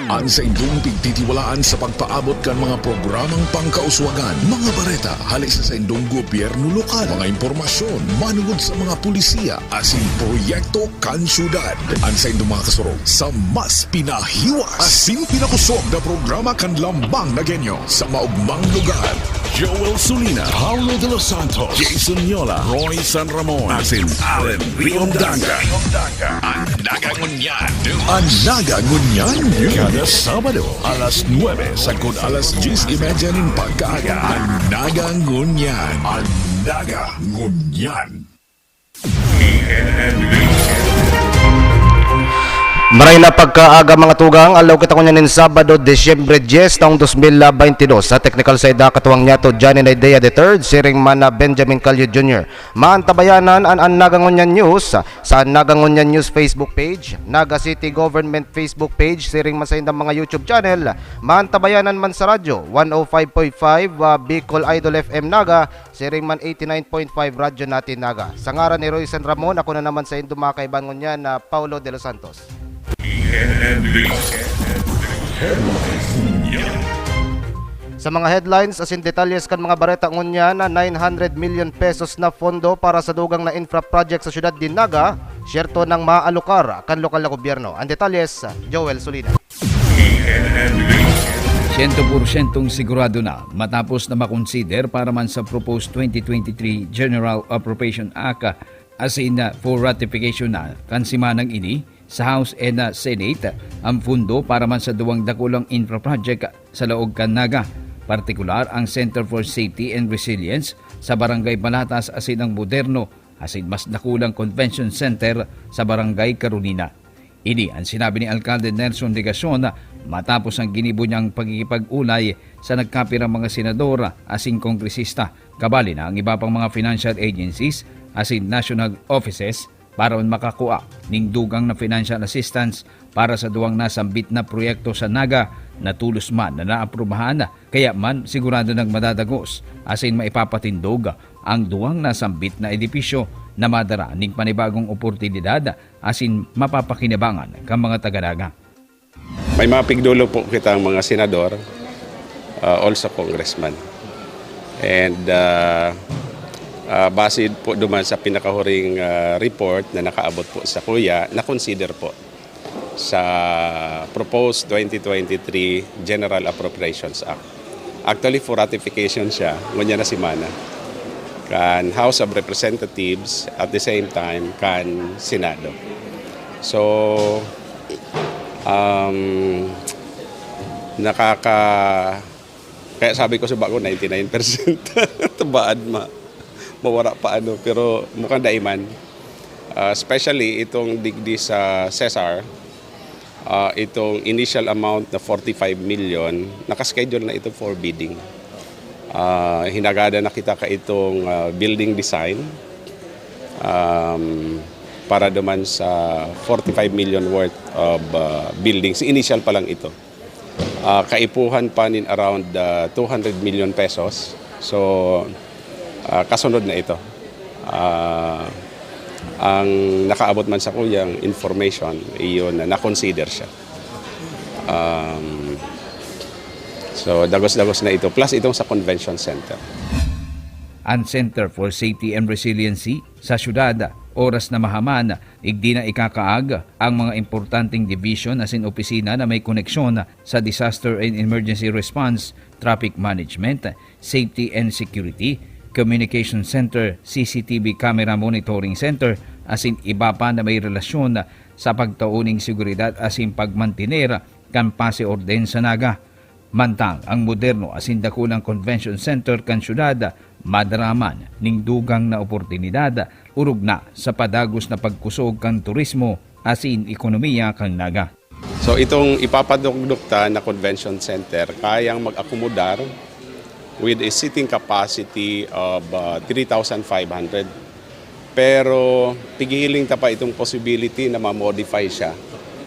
Ang sa indong pigtitiwalaan sa pagpaabot kan mga programang pangkauswagan, mga bareta, halik sa indong gobyerno lokal, mga impormasyon, manugod sa mga pulisiya, asin proyekto kan syudad. Ang sa indong mga kasurog sa mas pinahiwas, asin pinakusog na programa kan lambang na genyo sa maugmang lugar. Joel Sulina, Paulo de los Santos, Jason Yola, Roy San Ramon, asin Allen Riondanga. Ang nagangunyan. Ang nagangunyan. Kada Sabado, alas 9 sagod alas 10:30 ng pagkaaga. Ang nagangunyan. Ang nagangunyan. Maray na pagkaaga mga tugang, alaw kita ko niyanin Sabado, Desyembre 10, taong 2022. Sa technical side katuwang niya to Johnny Naidea III, siring mana Benjamin Calio Jr. Maantabayanan ang Nagangunyan News sa Nagangunyan News Facebook page, Naga City Government Facebook page, siring man sa indang mga YouTube channel. Maantabayanan man sa radyo, 105.5 Bicol Idol FM Naga, siring man 89.5 Radyo Natin Naga. Sa ngaran ni Roy San Ramon, ako na naman sa indong mga kaibangon niya na Paulo de los Santos. Sa mga headlines asin detalyes kan mga bareta ngunya na 900 million pesos na pondo para sa dugang na infra project sa syudad din Naga, syerto ng maalokar kan lokal na gobyerno. Ang detalyes, Joel Sulina. 100% sigurado na matapos na makonsider para man sa proposed 2023 General Appropriation Act asin for ratification na kansimanang ini sa House and Senate ang fundo para man sa duwang dakulang infra project sa laog kan Naga, partikular ang Center for Safety and Resilience sa Barangay Balatas asin ang moderno asin mas dakulang convention center sa Barangay Carolina. Ini ang sinabi ni Alcalde Nelson Legacion matapos ang ginibo niyang pagkikipag-ulay sa nagkapirang mga senador asin kongresista, kabali na ang iba pang mga financial agencies asin national offices para makakuha ning dugang na financial assistance para sa duwang nasambit na proyekto sa Naga na tulos man na naaprubahan, kaya man sigurado nang madadagos asin maipapatindog ang duwang nasambit na edipisyo na madara ning panibagong oportunidad asin mapapakinabangan kang mga taga-Naga. May mga pigdulo po kitang mga senador, also congressman. And base po duman sa pinakahuring report na nakaabot po sa kuya, na-consider po sa proposed 2023 General Appropriations Act. Actually, for ratification siya, ngunya na si Mana. Kan House of Representatives at the same time kan Senado. So, kaya sabi ko sa bago 99% tabaan mawara pa ano, pero mukhang daiman. Especially itong digdi sa CESAR, itong initial amount na 45 million, nakaschedule na ito for bidding. Hinagada na kita ka itong building design para duman sa 45 million worth of buildings. Initial pa lang ito. Kaipuhan pa nin around 200 million pesos. So, kasunod na ito. Ang nakaabot man sa kuyang information, iyon na na-consider siya. So, dagos-dagos na ito. Plus itong sa convention center. Ang Center for Safety and Resiliency sa syudad, oras na mahaman, igdi na ikakaag ang mga importanteng division asin opisina na may koneksyon sa Disaster and Emergency Response, Traffic Management, Safety and Security, Communication Center, CCTV Camera Monitoring Center, asin iba pa na may relasyon sa pagtauning seguridad asin pagmantiner kan pase orden sa Naga. Mantang ang moderno asin dakulang convention center kan syudad, madaraman ning dugang na oportunidad, urog na sa padagos na pagkusog kan turismo asin ekonomiya kan Naga. So itong ipapadugdugta na convention center kayang mag-akomodar with a seating capacity of 3,500. Pero pigiling ta pa itong possibility na ma-modify siya.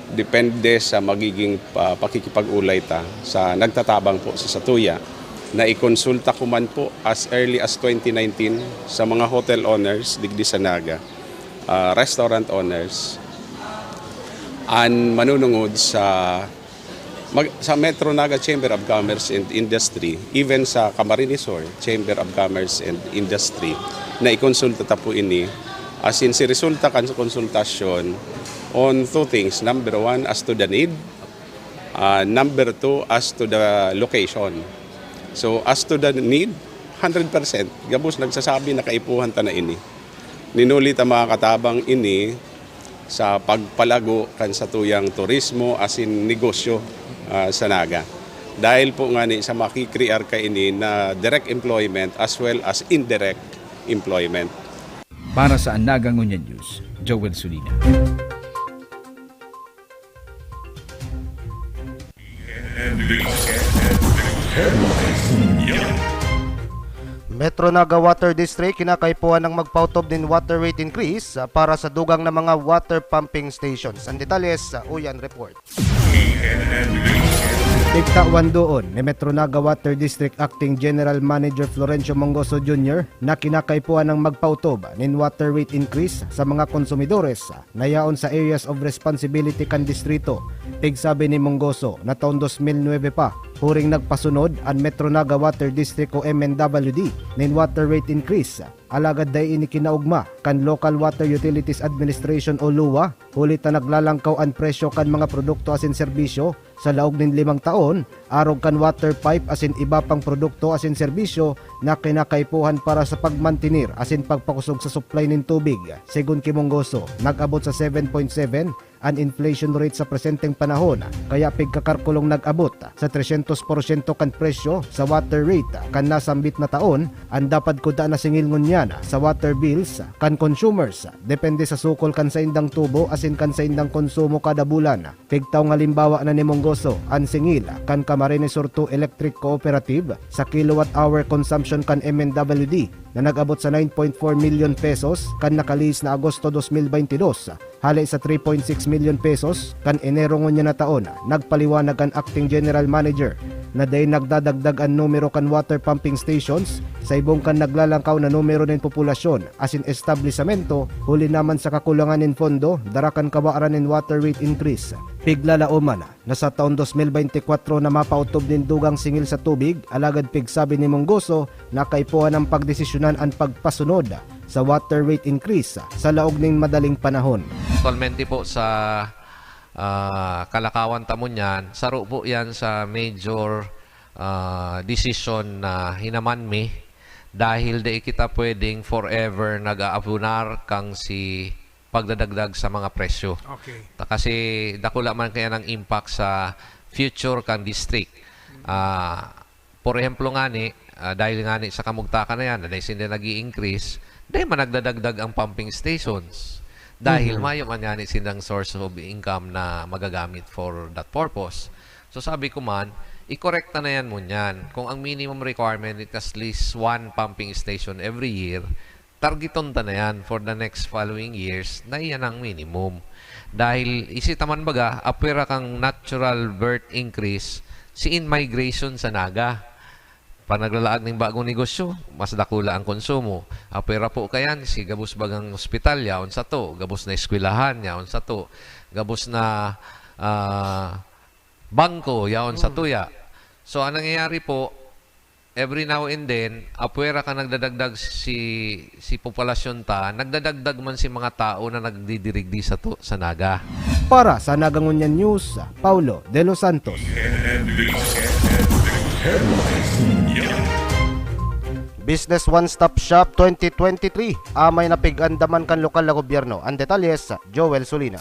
Depende sa magiging pakikipag-ulay ta sa nagtatabang po sa Satuya na ikonsulta ko man po as early as 2019 sa mga hotel owners digdi sa Naga, restaurant owners, and manunungod sa Sa Metro Naga Chamber of Commerce and Industry, even sa Camarines Sur Chamber of Commerce and Industry, na ikonsulta ta po ini, as in si resulta kan sa konsultasyon on two things. Number one, as to the need. Number two, as to the location. So as to the need, 100%. Gabos nagsasabi na kaipuhan ta na ini. Ninuli ta mga katabang ini sa pagpalago kan sa tuyang turismo as in negosyo sa Naga. Dahil po nga ni sa makikrear ka ini na direct employment as well as indirect employment. Para sa Naga Ngunyan News, Joel Sulina. Metro Naga Water District kinakaipuan ng magpautob din water rate increase para sa dugang ng mga water pumping stations. Ang detalye sa Uyan Report. Tigtawan doon ni Metro Naga Water District Acting General Manager Florencio Mongoso Jr. na kinakaipuan ng magpautob nin water rate increase sa mga konsumidores na yaon sa areas of responsibility kan distrito. Tigsabi ni Mongoso na taon 2009 pa huring nagpasunod ang Metro Naga Water District o MNWD nin water rate increase. Alagad day ini kinaugma kan Local Water Utilities Administration o LUA, huli ta naglalangkaw ang presyo kan mga produkto asin serbisyo sa laog nin 5 taon, arog kan water pipe asin iba pang produkto asin serbisyo na kinakaipuhan para sa pagmantinir asin pagpakusog sa supply nin tubig. Segun kay Mongoso, nag-abot sa 7.7 ang inflation rate sa presenteng panahon, kaya pigkakarkulong nag-abot sa 300% kan presyo sa water rate kan nasambit na taon ang dapat kuda na singilngon niyan sa water bills kan consumers depende sa sukol kan sa indang tubo asin kan sa indang konsumo kada bulan. Pigtaw nga limbawa na ni Mongoso ang singil kan Camarines Sur 2 Electric Cooperative sa kilowatt hour consumption kan MNWD na nag-abot sa 9.4 million pesos kan nakalis na Agosto 2022, hali sa 3.6 million pesos kan Enero ngunya na taon. Nagpaliwanag ang Acting General Manager na day nagdadagdag ang numero kan water pumping stations sa ibong kan naglalangkaw na numero ng populasyon asin establisamento, huli naman sa kakulangan ng pondo darakan kabaaran ng water rate increase. Piglalauman na sa taon 2024 na mapautob din dugang singil sa tubig, alagad pigsabi ni Mongoso na kaipuan ang pagdesisyonan ang pagpasunod sa water rate increase sa laog ning madaling panahon. Actualmente po sa Kalakawan Tamunyan, saro po yan sa major decision na hinaman mi dahil di kita pwedeng forever nag-aabunar kang si pagdadagdag sa mga presyo. Okay. Kasi dakula man kaya ng impact sa future kang district. For example nga ni, dahil nga ni sa kamugtakan na yan, dahil sila nag-i-increase, dahil man nagdadagdag ang pumping stations. Dahil mayo man yan silang source of income na magagamit for that purpose. So sabi ko man, i-correcta na yan mo yan. Kung ang minimum requirement is at least one pumping station every year, targeton ta na yan for the next following years na iyan ang minimum. Dahil isitaman baga, apwera kang natural birth increase si in-migration sa Naga. Pag naglalaag ng bagong negosyo, mas dakula ang konsumo. Apwera po kayan, si gabos bagang ospital yaon sa to, gabos na eskwelahan yaon sa to, gabos na bangko yaon sa tuya. So, anong nangyayari po, every now and then, apwera ka nagdadagdag si populasyon ta, nagdadagdag man si mga tao na nagdidirigdi sa Naga. Para sa Naga Ngunyan News, Paulo De Los Santos. Business One Stop Shop 2023, amay na pig-andaman kan lokal na gobyerno. Ang detalyes, Joel Sulina.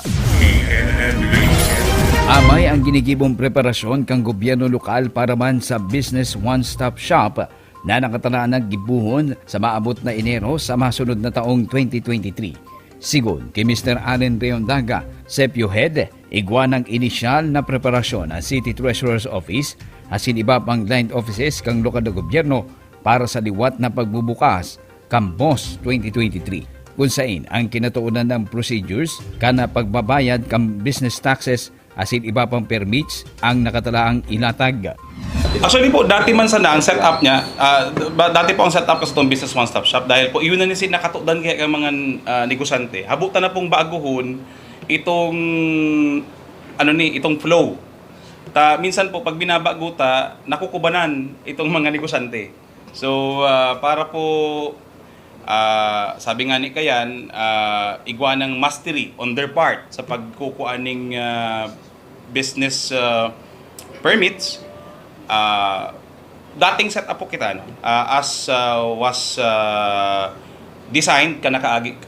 Amay ang ginigibong preparasyon kang gobyerno lokal para man sa Business One Stop Shop na nakataraan ng gibuhon sa maabot na Enero sa masunod na taong 2023. Sigon kay Mr. Allen Reondaga, Sepio Head, igwa ng inisyal na preparasyon ang City Treasurer's Office asin iba pang line offices kang lokal na gobyerno para sa liwat na pagbubukas Kambos 2023. Kung saan ang kinatuunan ng procedures kana pagbabayad kang business taxes asin iba pang permits ang nakatalaang ilatag. Actually po, dati man sana ang setup niya, dati po ang setup kasi itong Business One Stop Shop dahil po yun na nisin nakatudan kaya ng mga negosyante. Habutan na pong baguhon itong flow. Minsan po pag binabaguta, nakukubanan itong mga negosyante. So para po sabi nga ni Kayan, igwanang mastery on their part sa pagkukuaning business permits. Dating set up po kita as was designed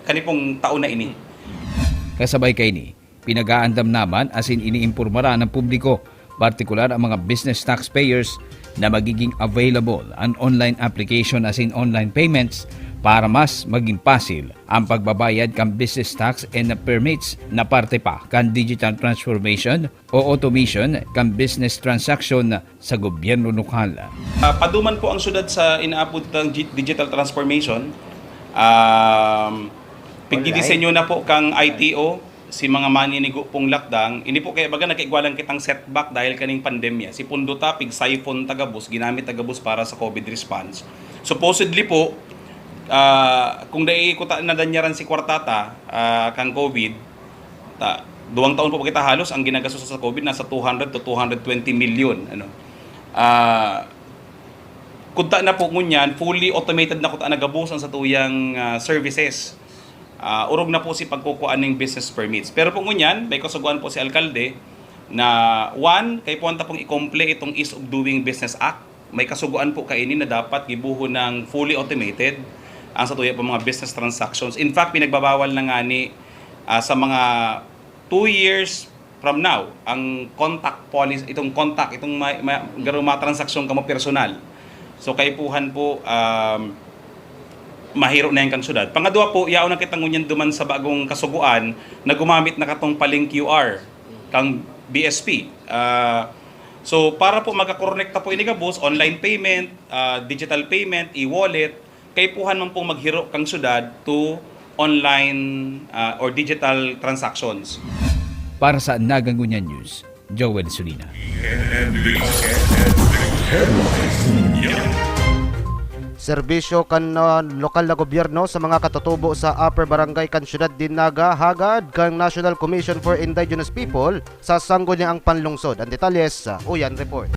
kanipong taon na ini. Kasabay kay ni, pinag-aandam naman as in iniimpurmara ng publiko, partikular ang mga business taxpayers na magiging available ang online application as in online payments para mas maging pasil ang pagbabayad kan business tax and permits na parte pa kan digital transformation o automation kan business transaction sa gobyerno lokal. Paduman po ang syudad sa inaabot ng digital transformation. Pagdidisenyo na po kang ITO, si mga maninigo pong lakdang, ini po kaya baga nakaigwalang kitang setback dahil kaning pandemya. Si Pundo Tapig, siphon tagabus, ginamit tagabus para sa COVID response. Supposedly po, kung naiikuta na danyaran si Kwartata kang COVID, 2 taon po kita halos ang ginagastos sa COVID nasa 200 to 220 million. Kunta na po ngunyan, fully automated na kuta nagabusan sa tuyang services. Urog na po si pagkukuan ng business permits. Pero po ngunyan, may kasuguan po si Alkalde na kay puwanta pong i-complete itong Ease of Doing Business Act. May kasuguan po kainin na dapat gibuho ng fully automated ang sa tuya po mga business transactions. In fact, pinagbabawal na nga ni sa mga 2 years from now, ang contact policy, itong mga transaksyon kamo personal. So kaipuhan po, mahiro na yung kang syudad. Pangadwa po, yaon na kitang ngunyan duman sa bagong kasuguan na gumamit na katong paling QR, kang BSP. So para po magkakonekta po inigabos, online payment, digital payment, e-wallet, kaipuhan man po maghiro kang syudad to online or digital transactions. Para sa Nagangunyan News, Joel Solina. Serbisyo kan lokal na gobyerno sa mga katutubo sa Upper Barangay kan Syudad Dinaga hagad kang National Commission for Indigenous People sa sangguniang panlungsod. Ang detalyes sa Uyan Report.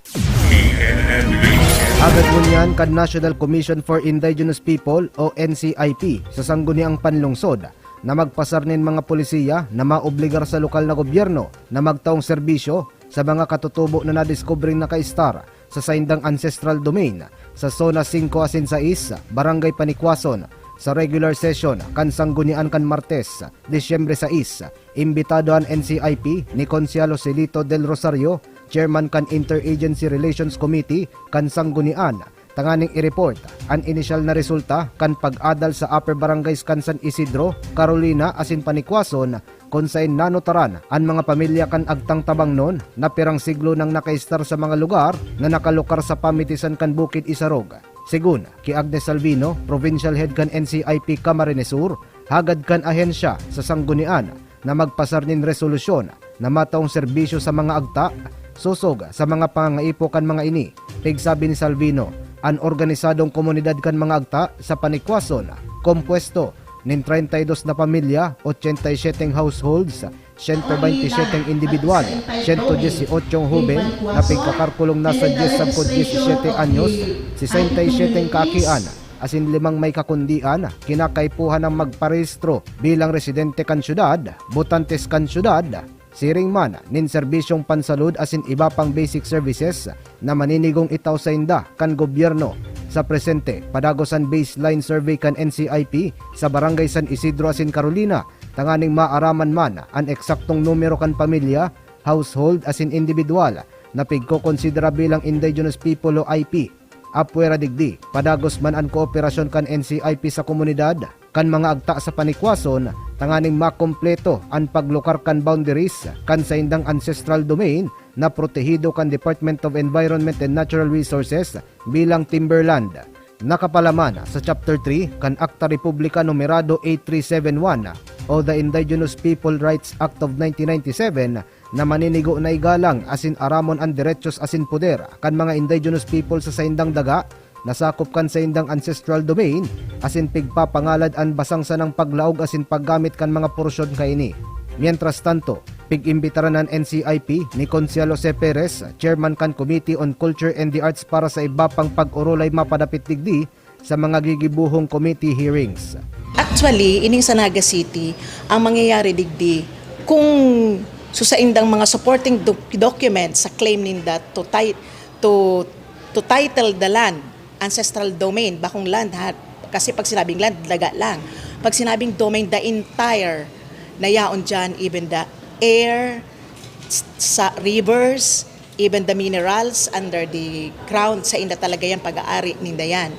Agad ngunyan kan National Commission for Indigenous People o NCIP sa sangguniang panlungsod na magpasarnin mga polisiya na maobligar sa lokal na gobyerno na magtaong serbisyo sa mga katutubo na nadiskobring naka-star sa saindang ancestral domain sa Zona 5 asin 6, Barangay Panikwason sa regular session kan sanggunian kan Martes, Disyembre 6. Imbitado ang NCIP ni Consialo Celito del Rosario, Chairman kan Interagency Relations Committee kan sanggunian, tanganing i-report ang initial na resulta kan pag-adal sa Upper Barangays kan San Isidro, Carolina asin Panikwason kung saan nanotaran ang mga pamilya kan agtang tabang nun na pirang siglo nang nakaistar sa mga lugar na nakalukar sa pamitisan kan Bukid Isarog. Sigun, ki Agnes Salvino, Provincial Head kan NCIP Camarines Sur, hagad kan ahensya sa sanggunian na magpasarnin resolusyon na mataong serbisyo sa mga agta, susog sa mga pangaipo kan mga ini. Pigsabi ni Salvino, ang organisadong komunidad kan mga agta sa Panikwason, kompuesto nin 32 na pamilya, 87 households, 127 individual, 118 huben na pigkakarkulong nasa 10-17 anyos, 67 kaakian, asin 5 may kakundian, kinakaipuhan ng magparehistro bilang residente kan syudad, botantes kan syudad, siring man nin serbisyong pansalud asin iba pang basic services na maninigong itaw sa inda kan gobyerno. Sa presente, padagosan baseline survey kan NCIP sa Barangay San Isidro asin Carolina, tanganing maaraman man ang eksaktong numero kan pamilya, household asin individual na pigkokonsidera bilang indigenous people o IP. Apwera digdi, padagos man ang kooperasyon kan NCIP sa komunidad, kan mga agta sa Panikwason, tanganing makompleto ang paglukar kan boundaries kan sa indang ancestral domain na protehido kan Department of Environment and Natural Resources bilang timberland. Nakapalaman sa Chapter 3 kan Akta Republika Numerado 8371 o the Indigenous People Rights Act of 1997 na maninigo na igalang asin aramon ang derechos asin poder kan mga indigenous people sa saindang daga nasakop kan sa indang ancestral domain asin pigpapangalad ang basang sa ng paglaog asin paggamit kan mga porsyon kaini. Mientras tanto, Napig-imbitaran ng NCIP ni Consuelo C. Perez, Chairman kan Committee on Culture and the Arts para sa iba pang pag-urulay mapadapit digdi sa mga gigibuhong committee hearings. Actually, ining sa Naga City, ang mangyayari digdi kung susaindang mga supporting documents sa claim ninda to title the land, ancestral domain, bakong land ha, kasi pag sinabing land, daga lang. Pag sinabing domain, the entire na yaon dyan, even the air, sa rivers, even the minerals under the ground, sa inda talaga yan, pag-aari ninda yan.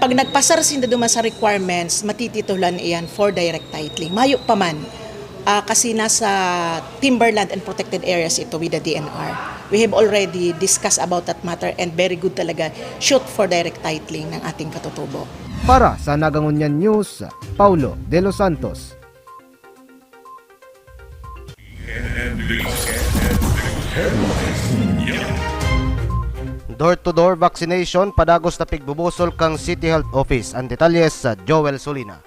Pag nagpasar sinda duman sa requirements, matititulan iyan for direct titling. Mayo pa man, kasi nasa timberland and protected areas ito with the DNR. We have already discussed about that matter and very good talaga shoot for direct titling ng ating katutubo. Para sa Nagangunyan News, Paulo De Los Santos. Door-to-door vaccination padagos na pigbubusol kang City Health Office. Ang detalles sa Joel Solina.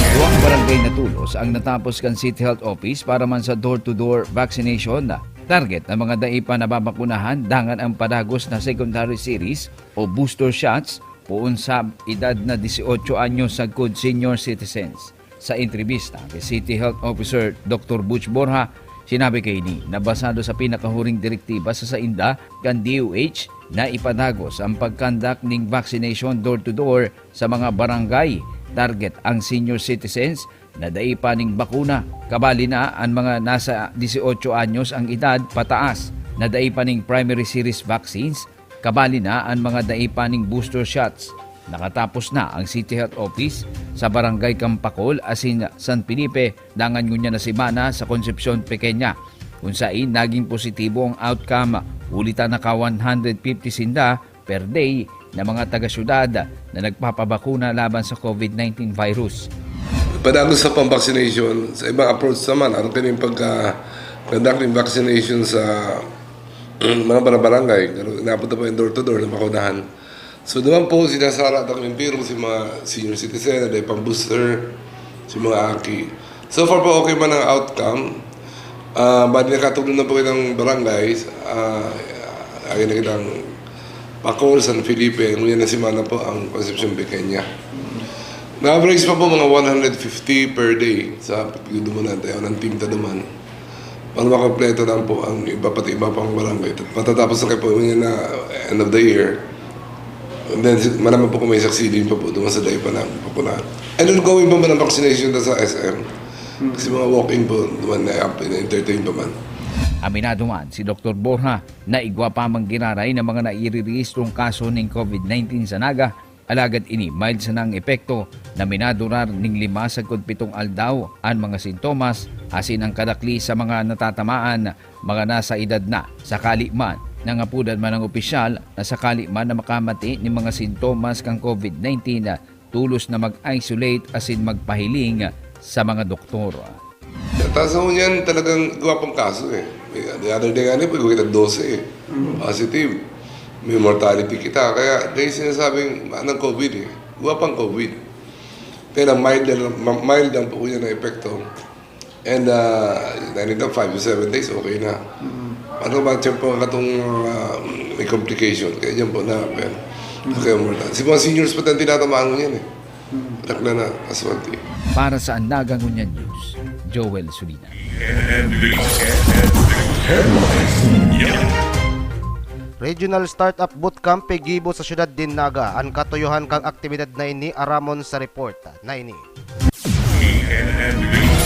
Duwang barangay na tulos ang natapos kan City Health Office para man sa door-to-door vaccination na target ng mga daipa na babakunahan dangan ang padagos na secondary series o booster shots puun sa edad na 18 anyos sa good senior citizens. Sa entrevista kay City Health Officer Dr. Butch Borja, sinabi kay ni na basado sa pinakahuring direktiba sa sainda kan DOH na ipadagos ang pagkandak ning vaccination door-to-door sa mga barangay. Target ang senior citizens na daipa ning bakuna. Kabali na ang mga nasa 18 anyos ang edad pataas na daipa ning primary series vaccines. Kabali na ang mga daipa ning booster shots. Nakatapos na ang City Health Office sa Barangay Campacol asin San Felipe dangan ngunya na semana sa Concepcion Pequeña. Kung saan naging positibo ang outcome, ulitan na ka 150 sinda per day na mga taga-syudad na nagpapabakuna laban sa COVID-19 virus. Padagos sa pang-vaccination, sa ibang approach naman, aron kanyang pagka-conduct ng vaccination sa mga barangay, napunta po yung door-to-door na makunahan. So naman po, sinasara at ang biro si mga senior citizen, na pang booster, si mga aki. So far po okay man ang outcome. Bali nakatulong na po kitang barangays, ay na kitang Pacol, San Felipe, ngunyan na simana po ang Concepcion Pequeña. Na-average pa po mga 150 per day sa pagdudumanan tayo ng team taduman. Para makampleto lang po ang iba pati iba pang barangay. Matatapos na kayo po yun na end of the year. And then, marami po kung may succeeding pa po doon sa day pa na papunahan. And ongoing pa man ang vaccination na sa SM. Kasi mga walking po, doon na-entertain pa man. Aminado man si Dr. Borja na igwa pa mang giraray ng mga nairirihistrong kaso ng COVID-19 sa Naga. Alagad ini mild sa nang epekto na minadurar ning 5 sagkod 7 aldaw ang mga sintomas asin ang kadakli sa mga natatamaan mga nasa edad na sakali man nangapudan man ang opisyal na sakali man na makamati ni mga sintomas kang COVID-19 na tulos na mag-isolate asin magpahiling sa mga doktor. Taas mo niyan talagang gwapong kaso eh. The other day nga po, kita 12 positive. May mortality kita. Kaya dahil sinasabing anong COVID eh. Gwapang COVID. Kaya mild lang po yan ang epekto. And nanitang 5 to 7 days, okay na. Ano ba, tiyan po katong may complication. Kaya dyan po na. Kaya mortality. Si mga seniors pa tayo tinatamaan mo yan eh. Nakla na aswalti. Para sa Nagangunyan News, Joel Solina. Regional Startup Bootcamp Gibo sa siyudad din Naga. Ang katuyuhan kang aktibidad na ini aramon sa report na ini.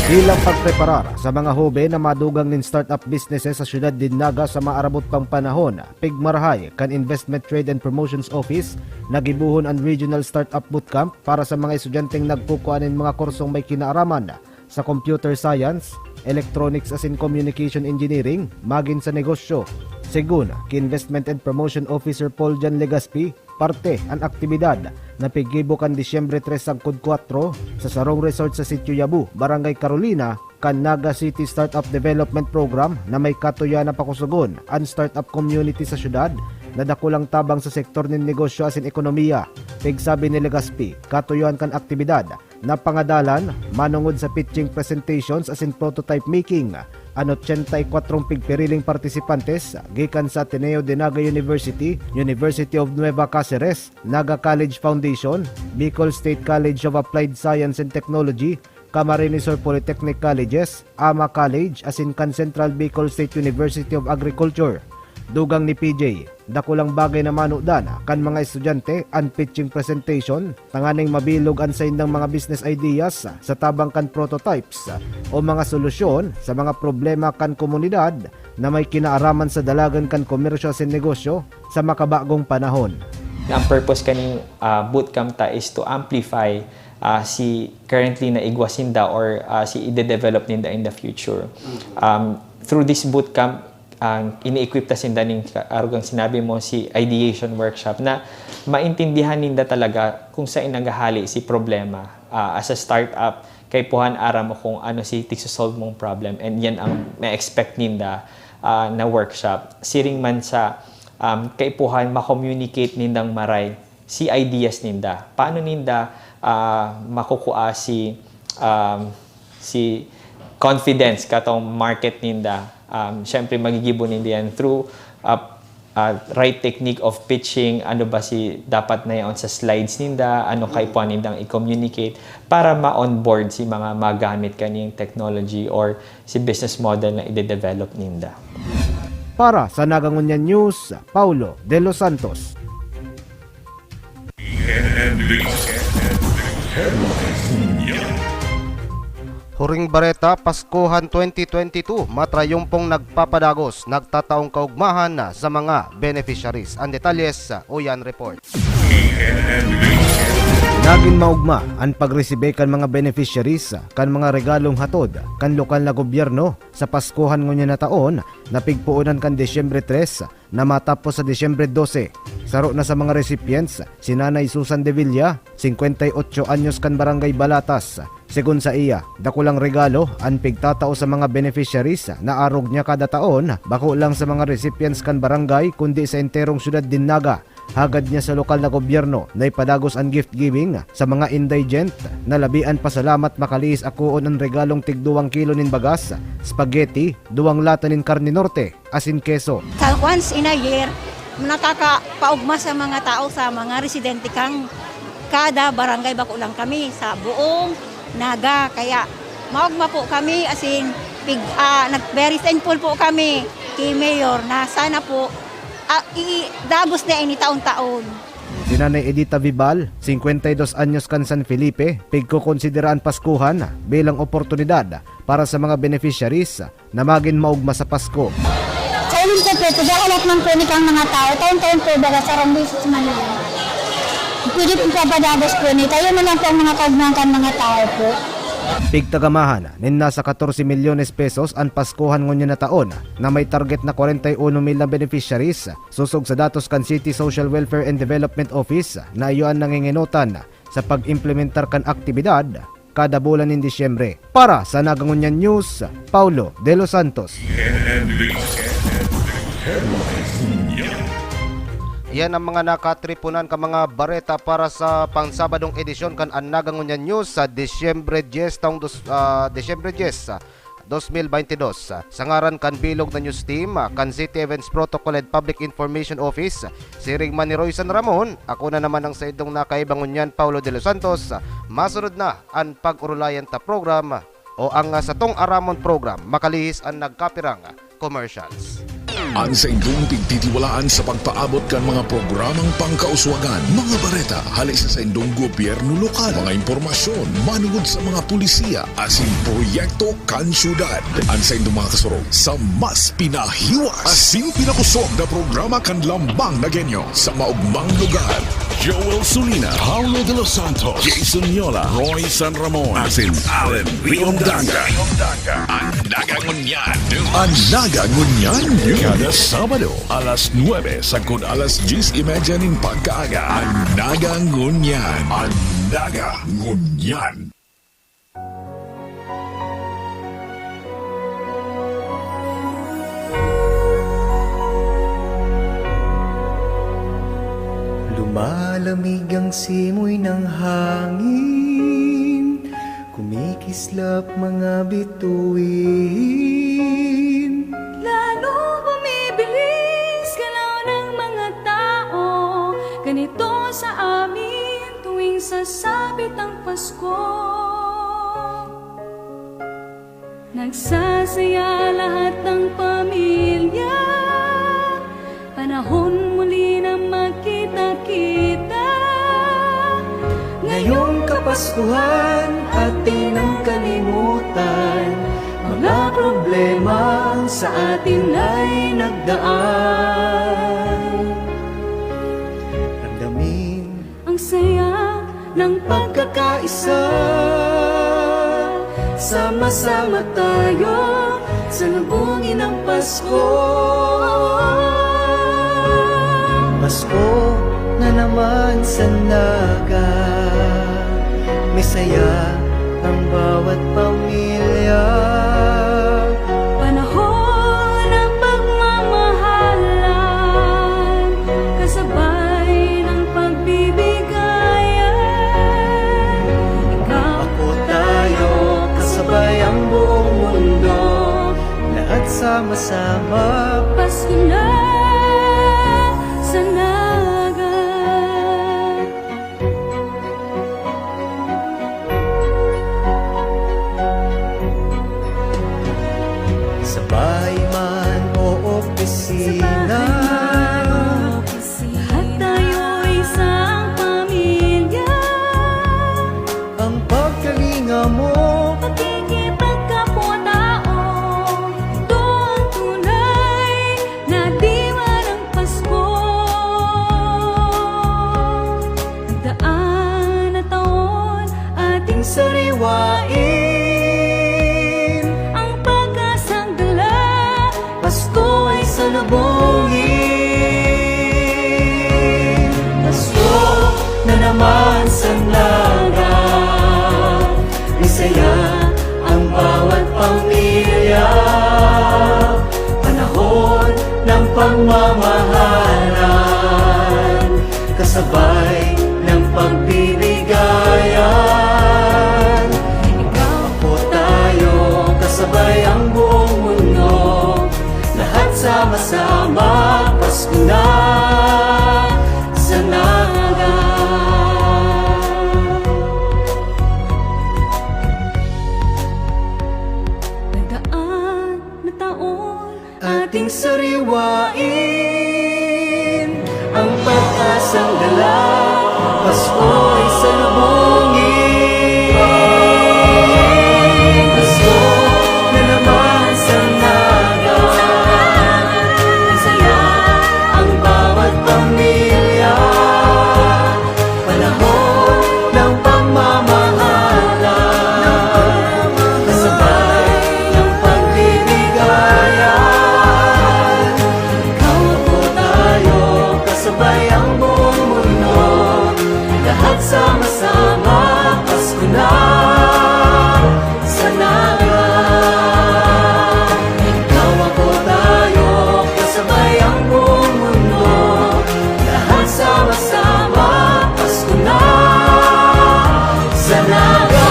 Bilang pagpreparar sa mga hobe na madugang nin startup businesses sa siyudad din Naga sa maarabot pang panahon, pigmarahay kan Investment Trade and Promotions Office nagibuhon ang Regional Startup Bootcamp para sa mga estudyanteng nagpukuanin mga kursong may kinaaraman sa Computer Science, Electronics as in Communication Engineering, magin sa negosyo. Según ki Investment and Promotion Officer Paul Jan Legaspi, parte ang aktibidad na pigibo kan Disyembre 3 hangtod 4 sa Sarong Resort sa Sitio Yabu, Barangay Carolina, kan Naga City Startup Development Program na may katuya na pakusugon ang startup community sa syudad na dakulang tabang sa sektor ng negosyo asin ekonomiya. Pigsabi ni Legaspi, katuyuan kan aktibidad na pangadalan manungod sa pitching presentations asin prototype making. 84 pigpiriling partisipantes gikan sa Ateneo de Naga University, University of Nueva Cáceres, Naga College Foundation, Bicol State College of Applied Science and Technology, Camarines Sur Polytechnic Colleges, AMA College asin kan Central Bicol State University of Agriculture. Dugang ni PJ, dakulang bagay na manudan kan mga estudyante ang pitching presentation, tanganing mabilog ang sa indang mga business ideas sa tabang kan prototypes o mga solusyon sa mga problema kan komunidad na may kinaaraman sa dalagan kan komersyo sa negosyo sa makabagong panahon. Ang purpose kaning bootcamp ta is to amplify si currently na igwasinda or si ide-develop ninda in the future. Through this bootcamp, ang ini-equip ta sinda ning arugang sinabi mo si ideation workshop na maintindihan ninda talaga kung saan nanggahali si problema as a startup kay puhan ara mo kung ano si solve mong problem, and yan ang ma-expect ninda na workshop siring man sa kay puhan ma-communicate nindang maray si ideas ninda, paano ninda makukuha si confidence katong market ninda. Siyempre magigibon ninda yan through right technique of pitching, ano ba si dapat na yon sa slides ninda, ano kay puan nindang i-communicate para ma-onboard si mga magamit kaning technology or si business model na i-develop ninda. Para sa Nagangunyan News, Paulo De Los Santos. Huring Bareta, Paskuhan 2022, matrayumpong nagpapadagos, nagtataong kaugmahan na sa mga beneficiaries. Ang detalles sa Uyan Report. Naging maugma ang pagresibe kan mga beneficiaries kan mga regalong hatod kan lokal na gobyerno sa Paskuhan ngunya na taon na pigpuunan kan Desyembre 3 na matapos sa Desyembre 12. Saro na sa mga recipients si Nanay Susan De Villa, 58 anyos kan Barangay Balatas. Segun sa iya, dakulang regalo ang pigtatao sa mga beneficiaries na arog niya kada taon, bako lang sa mga recipients kan barangay kundi sa enterong syudad din Naga. Hagad niya sa lokal na gobyerno na ipadagos ang gift giving sa mga indigent na labian pasalamat makaliis akuon ang regalong tig 2 kilo nin bagas, spaghetti, 2 lata nin karne norte, asin keso. Once in a year, nakakapaugma sa mga tao, sa mga residente kang kada barangay bako lang kami sa buong Naga. Kaya maugma po kami, asin very thankful po kami kay Mayor na sana po idagos na ini taon-taon. Si Nanay Edita Vibal, 52 anyos kan San Felipe, pigkukonsideraan Paskuhan bilang oportunidad para sa mga beneficiaries na maging maugma sa Pasko. Sa ilim ko po, pagkakalak ng klinik ang mga tao, taon-taon po baga sa Rambisis Manila. Pwede po papadagos po ni tayo na lang po ang mga kaugnakan mga tao po. Pigtagamahan, nasa 14 milyones pesos ang Paskuhan ngunya na taon na may target na 41 mil na beneficiaries. Susog sa datos kan City Social Welfare and Development Office na iyon nanginginutan sa pag-implementar kan aktibidad kada bulan ng Disyembre. Para sa Nagangunyan News, Paulo De Los Santos. Yan ang mga nakatripunan ka mga bareta para sa pangsabadong edisyon kan ang Nagangunyan News sa Disyembre 10 taong Disyembre 10 2022. Sa ngaran kan bilog na news team, kan City Events Protocol and Public Information Office, siring man ni Roysan Ramon, ako na naman ang sa idong nakaibangunyan Paulo De Los Santos. Masunod na ang pag-urulayan ta program o ang sa tong aramon program, makalihis ang nagkapirang commercials. Ang sa indong pigtitiwalaan sa pagpaabot kan mga programang pangkauswagan, mga bareta, halis sa indong gobyerno lokal, mga impormasyon, manugod sa mga pulisiya, asin proyekto kan syudad. Ang sa indong mga kasurog, sa mas pinahiwas, asin pinakusog na programa kan lambang na genyo sa maugmang lugar. Joel Sulina, Paulo De Los Santos, Jason Yola, Roy San Ramon, asin Allen Riondanga. Ang Nagangunyan, kada Sabado, alas 9 sagud alas 10:30 ning pagkaaga. Ang Nagangunyan. Ang Nagangunyan. Lumalamig ang simoy ng hangin, kumikislap mga bituin. Lalo bumibilis galaw ng mga tao, ganito sa amin tuwing sasapit ang Pasko. Nagsasaya lahat ng pamilya, panahon muli na magkita-kita. Ngayong Kapaskuhan, atin ang kalimutan, mga problema sa atin ay nagdaan. Ramdamin Ang saya ng pagkakaisa, sama-sama tayo sa lubungin ng Pasko. Pasko na naman sa Naga, may saya ang bawat pamilya. panahon ng pagmamahalan, kasabay ng pagbibigayan. Ikaw Ako tayo, kasabay ang buong mundo, lahat sama-sama. Pasko na sa Naga. Sa bahay man o opisina, Lahat tayo isang pamilya, ang pagkalinga mo pakikipagkapwa-tao, ito ang tunay na diwa ng Pasko. Nagdaan na taon ating sariwain, ang pag-asang dala, Pasko ay salubungin. Pasko na naman sa Naga, isaya ang bawat pamilya. Panahon ng pagmamahalan, kasabay ng pagbibigayan. Ako tayo, kasabay ang buong mundo, lahat sama-sama. Pasko na sa Naga. nagdaan na taon Ating sariwain ang pag-asang dala, Pasko ay salubungin. Pasko na naman sa Naga, saya ang bawat pamilya. Panahon ng pagmamahalan, kasabay ng pagbibigayan. Ikaw ako tayo, kasabay ang buong mundo, lahat sama-sama. Pasko na sa Naga. Ikaw ako tayo, kasabay ang buong mundo, lahat sama-sama. Pasko na sa Naga.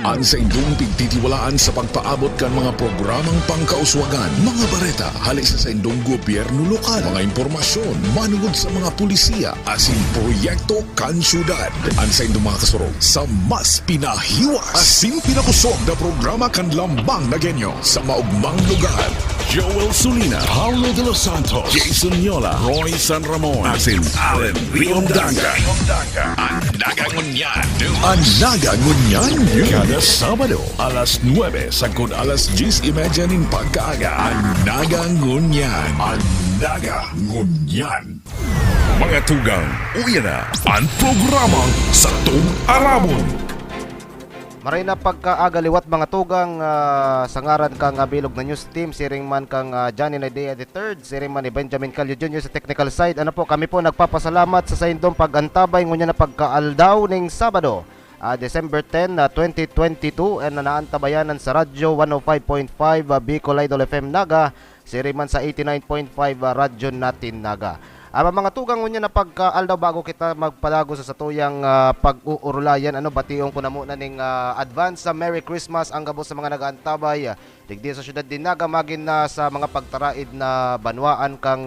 Ang sa indong pigtitiwalaan sa pagpaabot kan mga programang pangkauswagan, mga bareta, halik sa indong gobyerno lokal, mga impormasyon, manugod sa mga pulisiya, asin proyekto kan syudad. Ang sa indong mga kasurog sa mas pinahiwas, asin pinakusog na programa kan lambang na genyo sa maugmang lugar. Joel Sulina, Paulo de los Santos, Jason Yola, Roy San Ramon, asin Allen Riondanga. Ang nagangunyan, kada Sabado, alas 9 sagkod alas 10:30 nin pagkaaga. Ang nagangunyan. Mga tugang, uyan na ang programang sa Tug-Arabon. Maray na pagkaagaliwat mga tugang sa ngaran kang bilog na news team, siring man kang Johnny Naidea III, siring man ni Benjamin Calio Jr. sa technical side. Ano po, kami po nagpapasalamat sa indong pagantabay ngunya na pagkaaldaw ning Sabado. December 10, 2022 and naantabayanan sa radyo 105.5 Bicol Idol FM Naga, siriman sa 89.5 radyo natin Naga. Mga tugang ngunya na pagkaaldaw bago kita magpalago sa satuyang pag-uurulayan, bationg ko na muna ning advance sa Merry Christmas ang gabos sa mga nagaantabay. Digdi sa syudad din Naga magin na sa mga pagtaraid na banwaan kang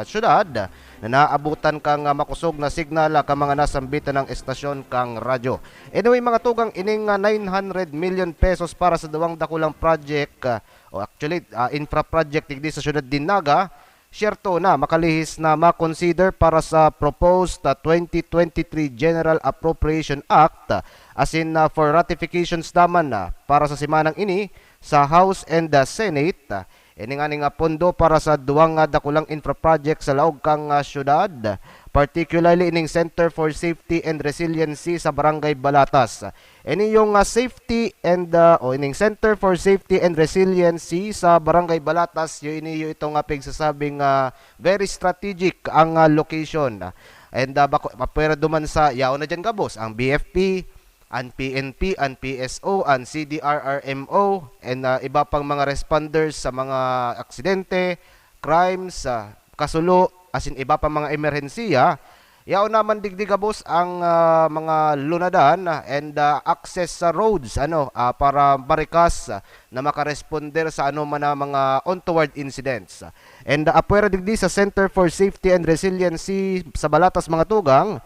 syudad na naabutan kang makusog na signal ka mga nasambitan ng estasyon kang radyo. Anyway mga tugang, ining 900 million pesos para sa duwang dakulang project infra project digdi sa syudad din Naga. Siyerto na makalihis na makonsider para sa proposed 2023 General Appropriation Act as in for ratifications naman para sa simanang ini sa House and the Senate. Ining pondo para sa duwang dakulang infra project sa laog kang syudad, particularly ining Center for Safety and Resiliency sa Barangay Balatas. Ini yung ining Center for Safety and Resiliency sa Barangay Balatas, yung itong pigsasabing very strategic ang location. And pwera duman sa yaon na dyan gabos ang BFP, ang PNP, ang PSO, ang CDRRMO, and iba pang mga responders sa mga aksidente, crimes, kasulo, as in iba pang mga emerhensiya. Yaw naman digdigabos ang mga lunadan and access sa roads para barikas na makaresponder sa man mga untoward incidents. And apwera digdi sa Center for Safety and Resiliency sa Balatas mga tugang,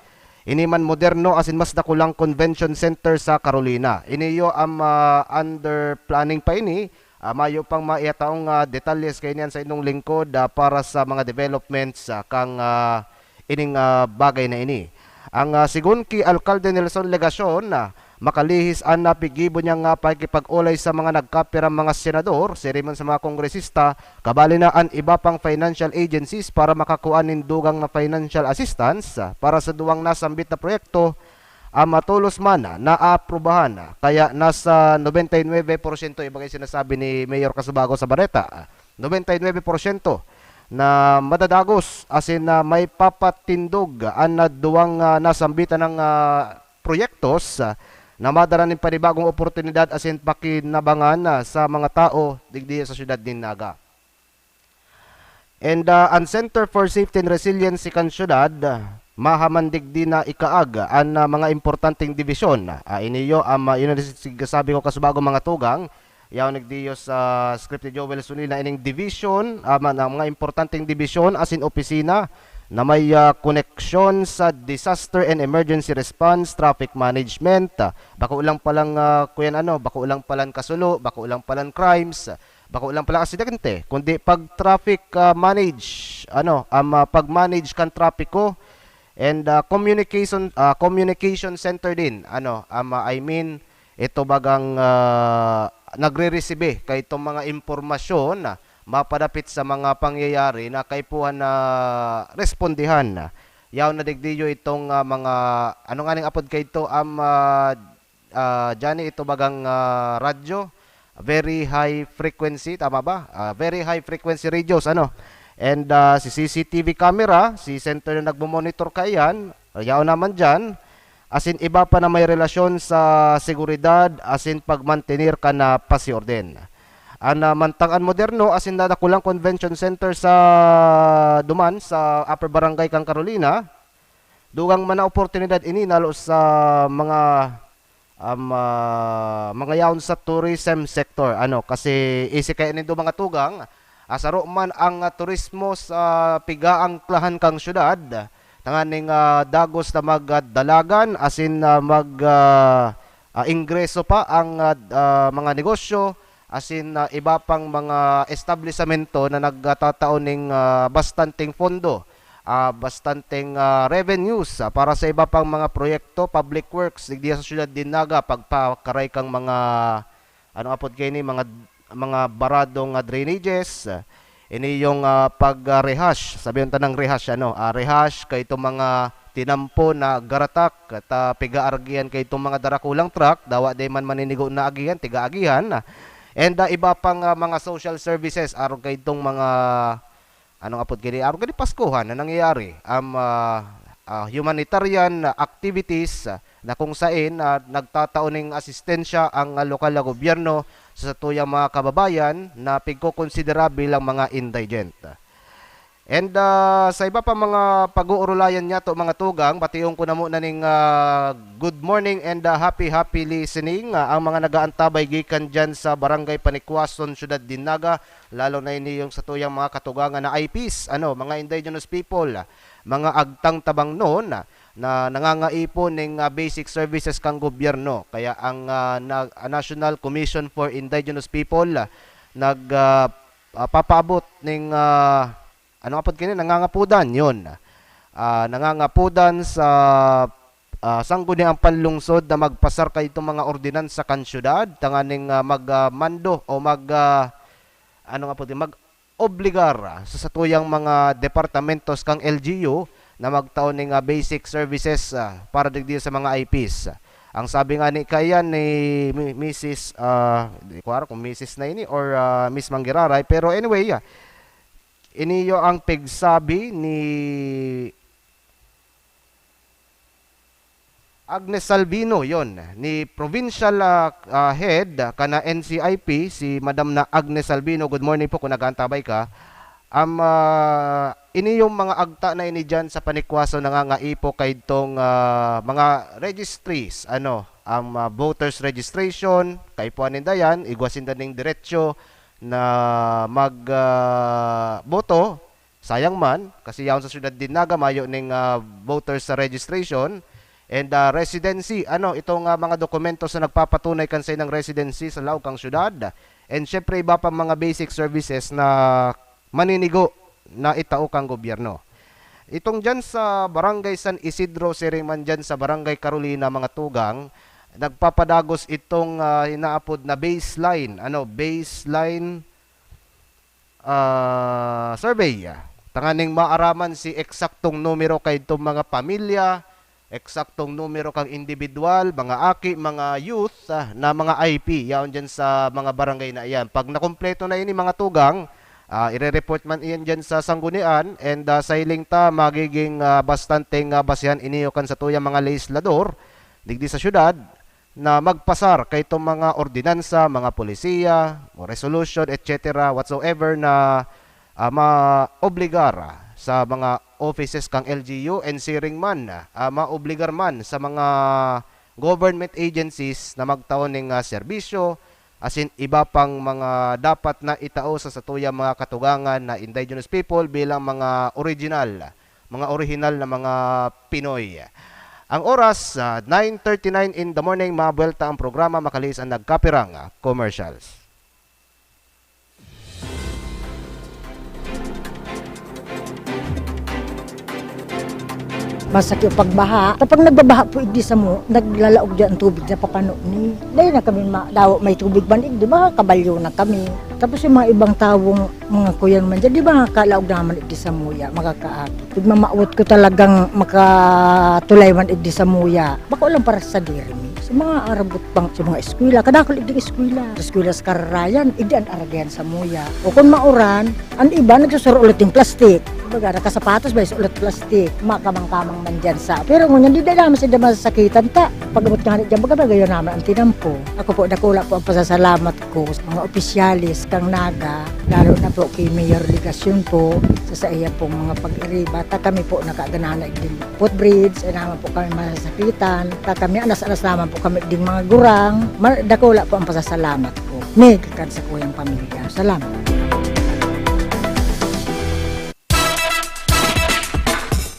iniman moderno as in mas dakulang convention center sa Carolina. Iniyo ang under planning pa ini. Mayo pang maiyataong detalles kay niyan sa inyong lingkod para sa mga developments kang ining bagay na ini. Ang sigun ki Alcalde Nelson Legacion makalihis ang napigibo niya nga pakikipag-ulay sa mga nagkapirang mga senador, siriman sa mga kongresista, kabali na ang iba pang financial agencies para makakuha nin dugang na financial assistance para sa duwang nasambit na proyekto matulos man na aprobahan. Kaya nasa 99% ibang sinasabi ni Mayor Casubago sa Bareta, 99% na madadagos as in may papatindog ang duwang nasambitan ng proyektos na madaranin panibagong oportunidad as in pakinabangan sa mga tao digdi sa syudad din Naga. And ang Center for Safety and Resiliency kan syudad mahamandig din na ikaag ang mga importanteng dibisyon. Iniyo yun sabi ko kasubago mga tugang, yaw nagdiyo sa script ni Joel Sunil na ining division, mga importanteng dibisyon as in opisina na may connection sa disaster and emergency response, traffic management, bako lang palang bako lang palang kasulo, bako lang palang crimes, bako lang palang aksidente, kundi pag traffic manage, pag-manage kan trapiko and communication center din, ito bagang nagre-receive kay itong mga impormasyon mapadapit sa mga pangyayari na kaipuhan na respondihan. Yaw na digdiyo itong mga aning apod kay ito Johnny, ito bagang radyo, very high frequency, tama ba? Very high frequency radios and si CCTV camera, si center na nagmo-monitor kayan, yaw naman dyan, as in iba pa na may relasyon sa seguridad, as in pagmantenir ka na pasiorden. Ang mantangan moderno as in nadakulang convention center sa Duman sa Upper Barangay kang Carolina, dugang man na oportunidad ini nalo sa mga yaon sa tourism sector kasi isi kay nindo mga tugang asaro man ang turismo sa pigaang klahan kang syudad tanganing dagos na magdalagan as in ingreso pa ang mga negosyo as in iba pang mga establishmento na nagtataon ng bastanteng pondo, bastanteng revenues para sa iba pang mga proyekto, public works digdi sa syudad din Naga, pagpakaray kang mga mga baradong drainages, ini yung pag-rehash, sabihin tanang rehash rehash kay itong mga tinampo na garatak at piga-argihan kay itong mga darakulang truck, dawa day man maninigo na agihan, tiga-agihan. And iba pang mga social services aron kay itong mga aron kay Paskuhan na nangyayari humanitarian activities na kung saan nagtataon ng asistensya ang lokal na gobyerno sa tuyang mga kababayan na pigkokonsidera bilang mga indigent. And sa iba pa mga pag-uurulayan niya to mga tugang, batiyon ko na muna ning good morning and happy listening ang mga nagaantabay gikan dyan sa Barangay Panikwason, Syudad Dinaga, lalo na ini yung sa tuyang mga katugangan na IPs, mga indigenous people, mga agtang tabang noon na nangangaipon ng basic services kang gobyerno. Kaya ang National Commission for Indigenous People nagpapaabot ng nangangapudan yun. Nangangapudan sa sangguniang panlungsod na magpasar kay itong mga ordinansa kan syudad, tanganing magmando o mag-obligar sa satuyang mga departamentos kang LGU na magtaon ng basic services para digdi sa mga IPs. Ang sabi nga ni kayan ni Mrs. Di ko alam kung Mrs. na ini or Miss Manggiraray, pero anyway, iniyo ang pigsabi ni Agnes Salvino, yon ni provincial head kana NCIP, si Madam na Agnes Salvino. Good morning po kung nag-aantabay ka. Ini yung mga agta na ini dyan sa Panikwaso nangangaipo kay itong mga registries, voters registration, kay puanin dayan, igwasin daning diretsyo na boto, sayang man kasi yaon sa syudad Dinaga mayo ning voters registration and residency, itong mga dokumento sa nagpapatunay kansay ng residency sa laog kang syudad, and syempre iba pa mga basic services na maninigo na itao kang gobyerno. Itong dyan sa Barangay San Isidro, siring man dyan sa Barangay Carolina, mga tugang, nagpapadagos itong inaapod na baseline survey. Tanganing maaraman si eksaktong numero kay itong mga pamilya, eksaktong numero kang individual, mga aki, mga youth na mga IP, yaon dyan sa mga barangay na iyan. Pag nakumpleto na ini mga tugang, ire-report man iyan dyan sa sanggunian, and sa hiling ta magiging bastanteng basihan iniyokan sa tuyang mga legislador digdi sa syudad na magpasar kay itong mga ordinansa, mga polisiya, resolution, etc. whatsoever na maobligar sa mga offices kang LGU, and siring man maobligar man sa mga government agencies na magtaon ng serbisyo, as in iba pang mga dapat na itao sa satuyang mga katugangan na indigenous people bilang mga original na mga Pinoy. Ang oras, 9:39 in the morning, mabuelta ang programa, makalis ang nagkapirang commercials. Masak yung pagbaha. Kapag nagbabaha po igdi sa mo, naglalaog dyan ang tubig na papano ni. Dahil na kami may tubig man igdi, mga kabalyo na kami. Tapos yung mga ibang tawong mga kuyan man dyan, di ba kalaog naman igdi sa muya, makakaagi. Pag mamaawat ko talagang makatulay man igdi sa muya, bako lang para sa dirimi. Sa mga arabot pang sa mga eskwela, kadakol igdi eskwela. Sa eskwela sa kararayan, igdi ang aragayan sa muya. O kung mauran, ang iba nagsusuro ulit yung plastik. Baga, nakasapatos ba ulit plastik, makamang-kamang man dyan sa. Pero ngunyan, di naman sila masasakitan ta. Pag-abot nga dyan, baga gayon naman ang tinampo. Ako po, nakula po ang pasasalamat ko sa mga opisyalis kang Naga, lalo na po kay Mayor Ligasyon po, sa iya pong mga pag-iriba. Ta kami po nakaganana din footbridge, ay naman po kami masasakitan. Ta kami, anas-anas naman po kami ding mga gurang. Nakula po ang pasasalamat ko. Nagkakan sa kuyang pamilya. Salamat.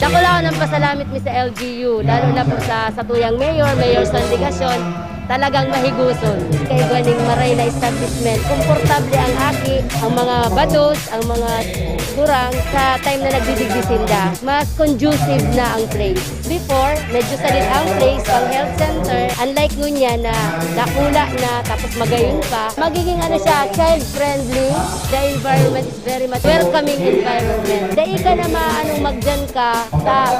Ako lang ng pasalamit mi sa LGU, lalo na po sa tuyang Mayor Sandigasyon, talagang mahiguson. Kay ganing maray na establishment, komportable ang aki, ang mga bados, ang mga gurang sa time na nagdidigdisinda. Mas conducive na ang place. Before, medyo salit ang place, ang health center. Unlike ngunyan na nakula na tapos magayon pa, magiging siya, child-friendly. The environment is very much welcoming environment. Dahil ka na maanong magdyan ka,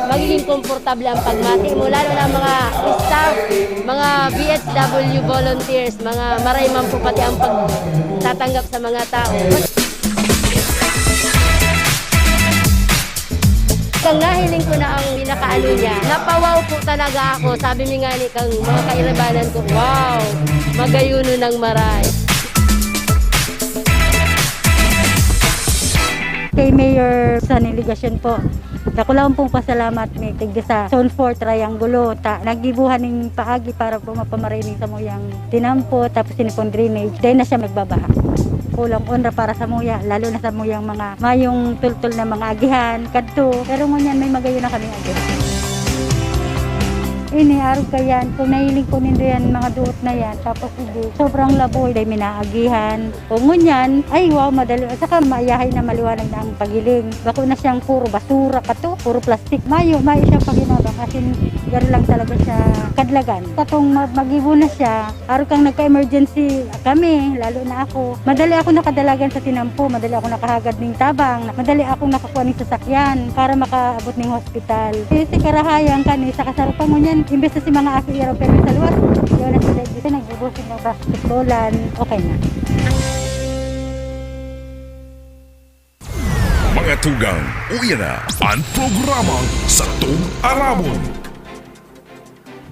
magiging komportable ang pagmati mo, lalo na mga staff, mga BHW volunteers, mga marayman po pati ang pagtatanggap sa mga tao. talagang nahiling ko na ang pinakaano niya. Napawaw po talaga ako. Sabi mi nga ni kang mga kairabanan ko, wow, magayuno ng maray. Kay Mayor sa niligasyon po. Dako lang pong pasalamat may tigda sa Zone 4 Triangulo. Nagibuhan ng paagi para po mapamarinig sa muyang tinampo tapos sinipon drainage. Dahil na siya magbabaha. Kulang onra para sa muya, lalo na sa muyang mga mayong tultol na mga agihan, kadto. Pero ngunyan may magayon na kaming agihan. Ini araw kayan, kung nahiling ko nindo yan, mga duot na yan, tapos hindi, sobrang laboy, dahil minaagihan. Kung ngunyan, ay wow, madali. Saka mayahay na maliwanag na ang pagiling. Bako na siyang puro basura ka to, puro plastic. Mayo siya paginabang kasi gano'n lang talaga siya kadlagan. Katong mag-ibo na siya, araw kang nagka-emergency kami, lalo na ako. Madali ako nakadalagan sa tinampo, madali ako nakahagad ng tabang, madali akong nakakuha ng sasakyan para makaabot ng hospital. Kasi karahayang kani sa kasarupan ngunyan, imbes na si mga aki iraw pero sa luwas, yun na sila dito, nagbubusin ng basketballan, okay na. Mga tugang, uyan na ang programang Satong Aramon.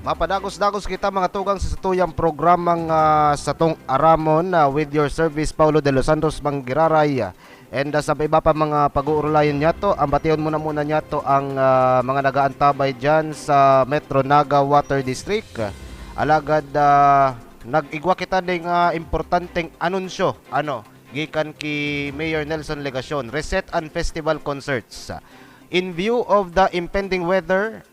Mapadagos-dagos kita mga tugang sa satuyang programang Satong Aramon with your service Paulo de los Santos Manggiraray. And sa iba pa mga pag-uurlayan niya to, ang batiyon muna niya to ang mga nagaantabay dyan sa Metro Naga Water District. Alagad nag-igwa kita ng importanteng anunsyo, gikan ki Mayor Nelson Legacion, Reset and Festival Concerts. In view of the impending weather,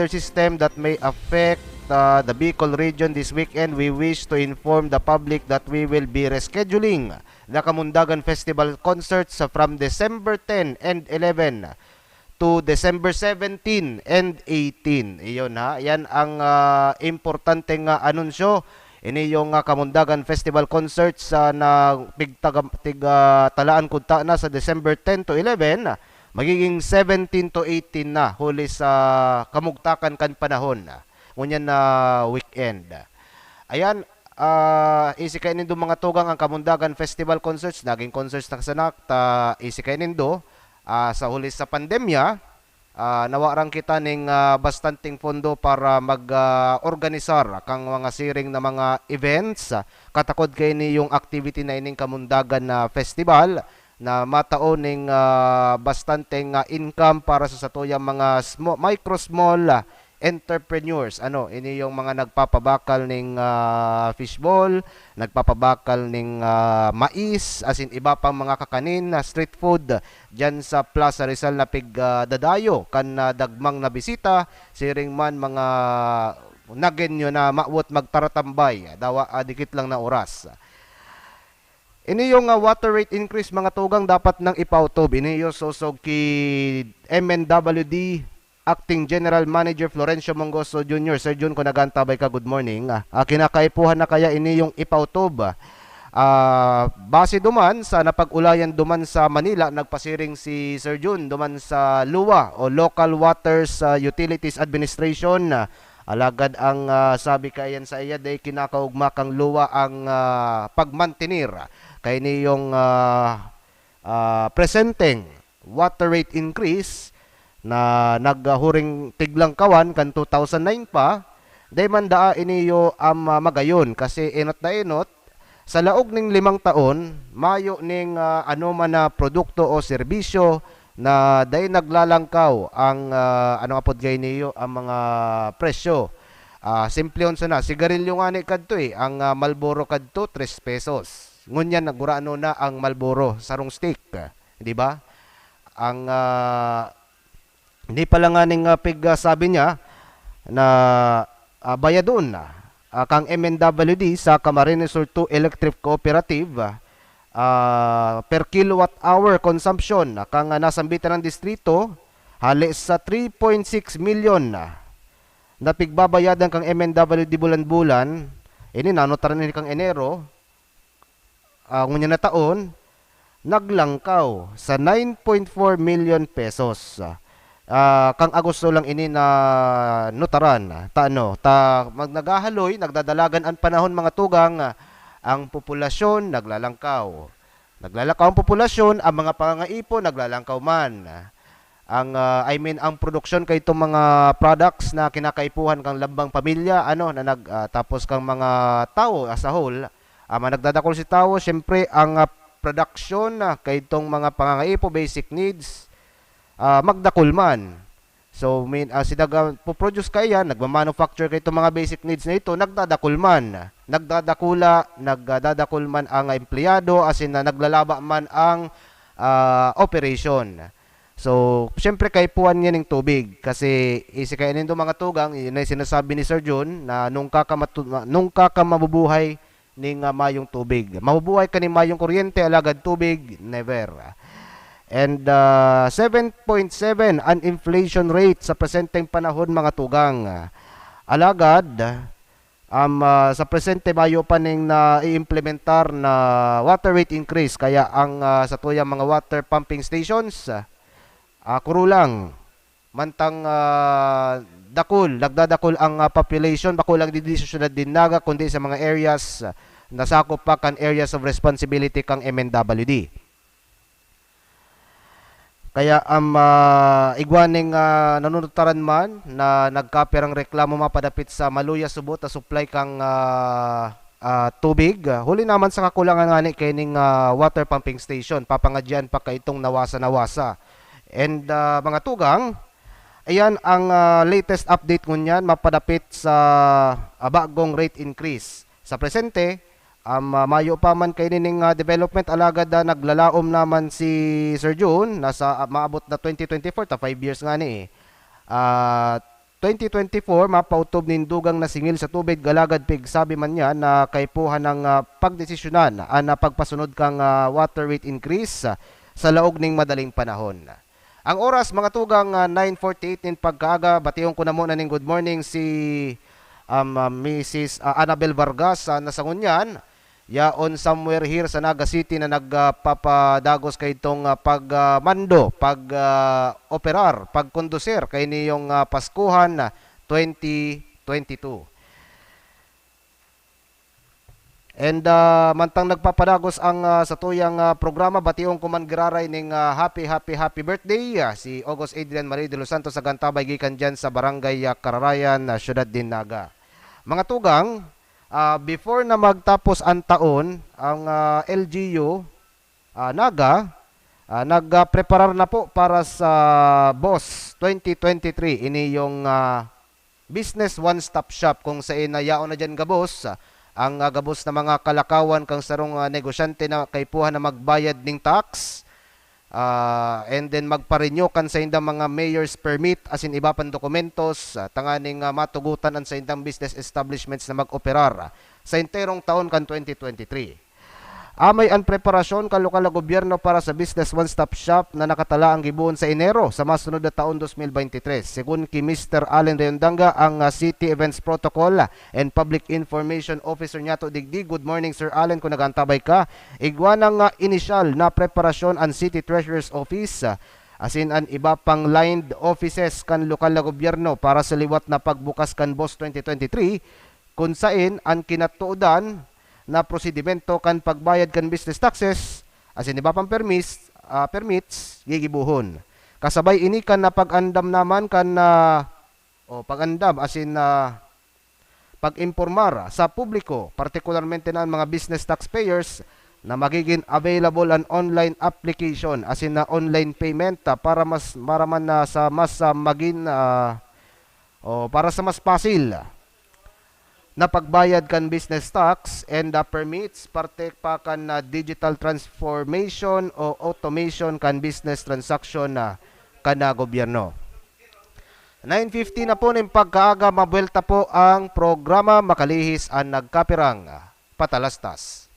system that may affect the Bicol region this weekend, we wish to inform the public that we will be rescheduling the Kamundagan Festival concerts from December 10 and 11 to December 17 and 18. Iyon ha, yan ang importanteng anunsyo. Ini yung Kamundagan Festival concerts na talaan kunta na sa December 10 to 11, magiging 17 to 18 na huli sa kamugtakan kan panahon. Ngunyan na weekend. Ayan, isikay nindo mga tugang ang Kamundagan Festival Concerts. Naging concerts na kasanak, isikay nindo sa huli sa pandemya. Nawarang kita ng bastanting pondo para mag-organisar kang mga siring na mga events. Katakod kay ni yung activity na ining Kamundagan na Festival na mataon ng bastanteng income para sa satuyang mga micro-small entrepreneurs. Ini yung mga nagpapabakal ng fishball, nagpapabakal ng mais, as in iba pang mga kakanin na street food dyan sa Plaza Rizal na dadayo kan dagmang na bisita, siring man mga nagenyo na mawot magtaratambay, dawa dikit lang na oras. Ini yung water rate increase mga tugang dapat nang ipautob. Ini yung sosog ki MNWD Acting General Manager Florencio Mongoso Jr. Sir Jun, kung nagantabay ka, good morning. Kinakaipuhan na kaya ini yung ipautob. Base duman sa napag-ulayan duman sa Manila, nagpasiring si Sir Jun duman sa LUA o Local Waters Utilities Administration. Alagad ang sabi kayan sa iya day kinakaugma kang LUA ang pagmantinir kay niyong presenting water rate increase na naghuring tiglang kawan kan 2009 pa, day man daa iniyo magayon kasi inot na inot sa laog ning 5 taon mayo ning man na produkto o serbisyo na day naglalangkaw ang apod gay niyo ang mga presyo. Simple on na sigarilyo nga ni kadto ang Marlboro kadto 3 pesos. Ngunyan nagurano na ang Marlboro sarong stick, di ba? Ang hindi pala nga ning sabi niya na bayadon kang MNWD sa Camarines Sur 2 Electric Cooperative per kilowatt hour consumption kang nasambitan ng distrito halis sa 3.6 million na pigbabayadan kang MNWD bulan-bulan. Ini nanotaran ni kang Enero ngunya na taon naglangkaw sa 9.4 million pesos. Kang Agosto lang ini na notaran nagdadalagan ang panahon mga tugang ang populasyon naglalangkaw Naglalakaw ang populasyon, ang mga pangangaipon naglalangkaw man. Ang produksyon kay itong mga products na kinakaipuhan kang lambang pamilya, tapos kang mga tao as a whole, managdadakol si tao, syempre ang production kay itong mga pangangaipo, basic needs, magdakol man. So, po-produce kaya, nagmamanufacture kay itong mga basic needs na ito, nagdadakol man. Nagdadakol man ang empleyado, as in naglalaba man ang operation. So, syempre kaipuan niya ng tubig kasi isikainin itong mga tugang, yun ay sinasabi ni Sir John na nung ka mabubuhay ning mayong tubig. Mabubuhay ka ni mayong kuryente, alagad tubig, never. And 7.7 ang inflation rate sa presenteng panahon mga tugang. Alagad, sa presente mayo pa ning na i-implementar na water rate increase kaya ang sa tuyang mga water pumping stations kurulang mantang nagdadakol ang population bakulang di sa syudad din Naga kundi sa mga areas nasakop pa kan areas of responsibility kang MNWD. Kaya igwaning nanunutaran man na nagkaperang reklamo mapadapit sa Maluya Subot na supply kang tubig. Huli naman sa kakulangan nga ni kining water pumping station. Papangadyan pa kaitong nawasa-nawasa. And mga tugang, ayan ang latest update ngunyan mapadapit sa bagong rate increase. Sa presente, mayo pa man kay ning development alagad naglalaom naman si Sir June nasa maabot na 2024 5 years nga ni 2024 mapautob nin dugang na singil sa tubig galagad pig sabi man niya na kaipuhan ng pagdesisyonan na pagpasunod kang water rate increase sa laog ning madaling panahon. Ang oras mga tugang 9:48 nin pagkaaga batiyon ko na muna ning good morning si Mrs. Annabel Vargas nasa Ngunyan. Yaon somewhere here sa Naga City na nagpapadagos kay itong pagmando, pag-operar, pagkondusir kay niyong Paskuhan 2022. And mantang nagpapadagos ang sa tuyang programa, bationg kumangiraray ning happy birthday si August Adrian Marie de Los Santos sa Gantabay gikan dyan sa Barangay Kararayan, Syudad din Naga. Mga tugang, before na magtapos ang taon, ang LGU Naga nagpreparar na po para sa BOSS 2023. Ini yung business one-stop shop kung saan yaon na dyan gabos. Ang gabos na mga kalakawan kang sarong negosyante na kaipuhan na magbayad ng tax. And then magparenew kan sa indang mga mayor's permit as in iba pang dokumentos tanganing matugutan ang sa indang business establishments na mag-operar sa enterong taon kan 2023. May ang preparasyon kan lokal na gobyerno para sa business one-stop shop na nakatala ang gibuon sa Enero sa masunod na taon 2023. Segun ki Mr. Allen Reyondanga, ang City Events Protocol and Public Information Officer niyato digdi. Good morning Sir Allen kung nagantabay ka. Igwa ng initial na preparasyon ang City Treasurer's Office as in an iba pang lined offices kan lokal na gobyerno para sa liwat na pagbukas kan BOSS 2023 kung saan ang kinatuodan na prosedimento kan pagbayad kan business taxes as in iba pang permits gigibuhon. Kasabay ini kan na pag-andam naman kan pag-andam as in pag-impormar sa publiko partikularmente na mga business taxpayers na magiging available an online application as in online payment para mas maraman na sa mas maging para sa mas pasil na pagbayad kan business tax and permits parte pa kan digital transformation o automation kan business transaction na kana gobyerno. 9:50 na po ng pagkaaga, mabuelta po ang programa makalihis ang nagkapirang patalastas.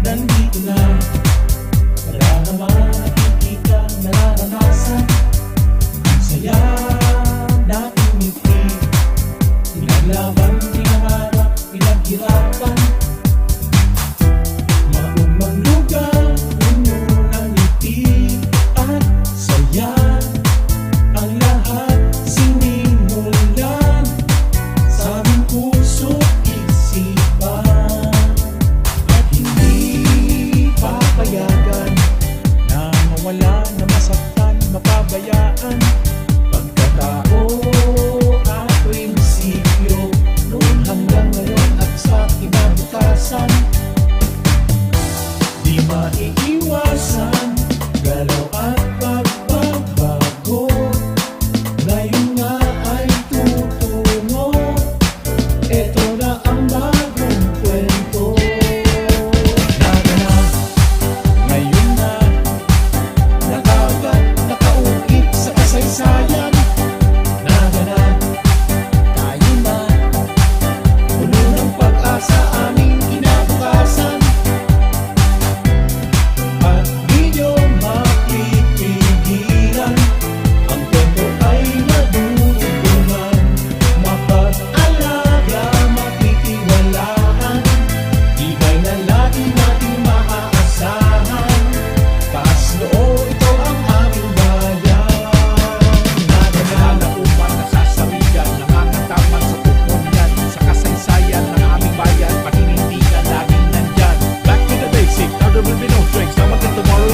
Nandito na, wala naman nakikita, nararanasan.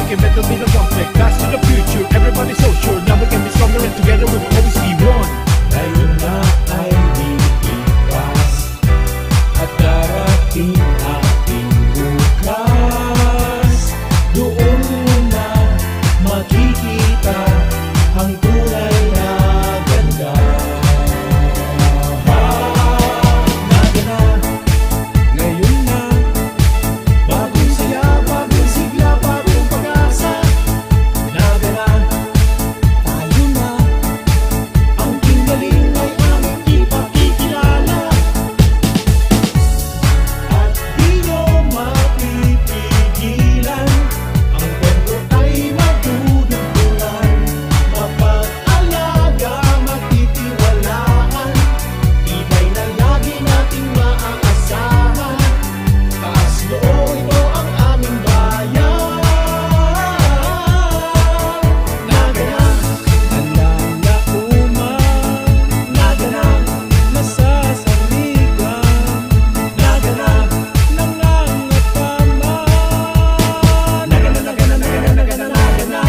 can better be the conflict. Fast to the future, everybody's so sure. Now we can be stronger and together we will always be one. Ngayon na ay lilipas at darating ating bukas. Doon mo na makikita ang tunay na ganda. Nagana, ngayon na, bagong saya, bagong sigla, bagong pag-asa. Nagana, tayo na, ang kingaling ay aming ipakikilala. At di nyo mapipigilan, ang kwento ay magdudugtungan. Mapag-alaga, magtitiwalaan, iba'y na lagi nating maaasahan. Taas loob ito ang aming bayan. Nagana, nalalauman. Nagana, nasasaligan. Nagana, nangangapaman. Nagana, nagana, nagana, nagana, nagana.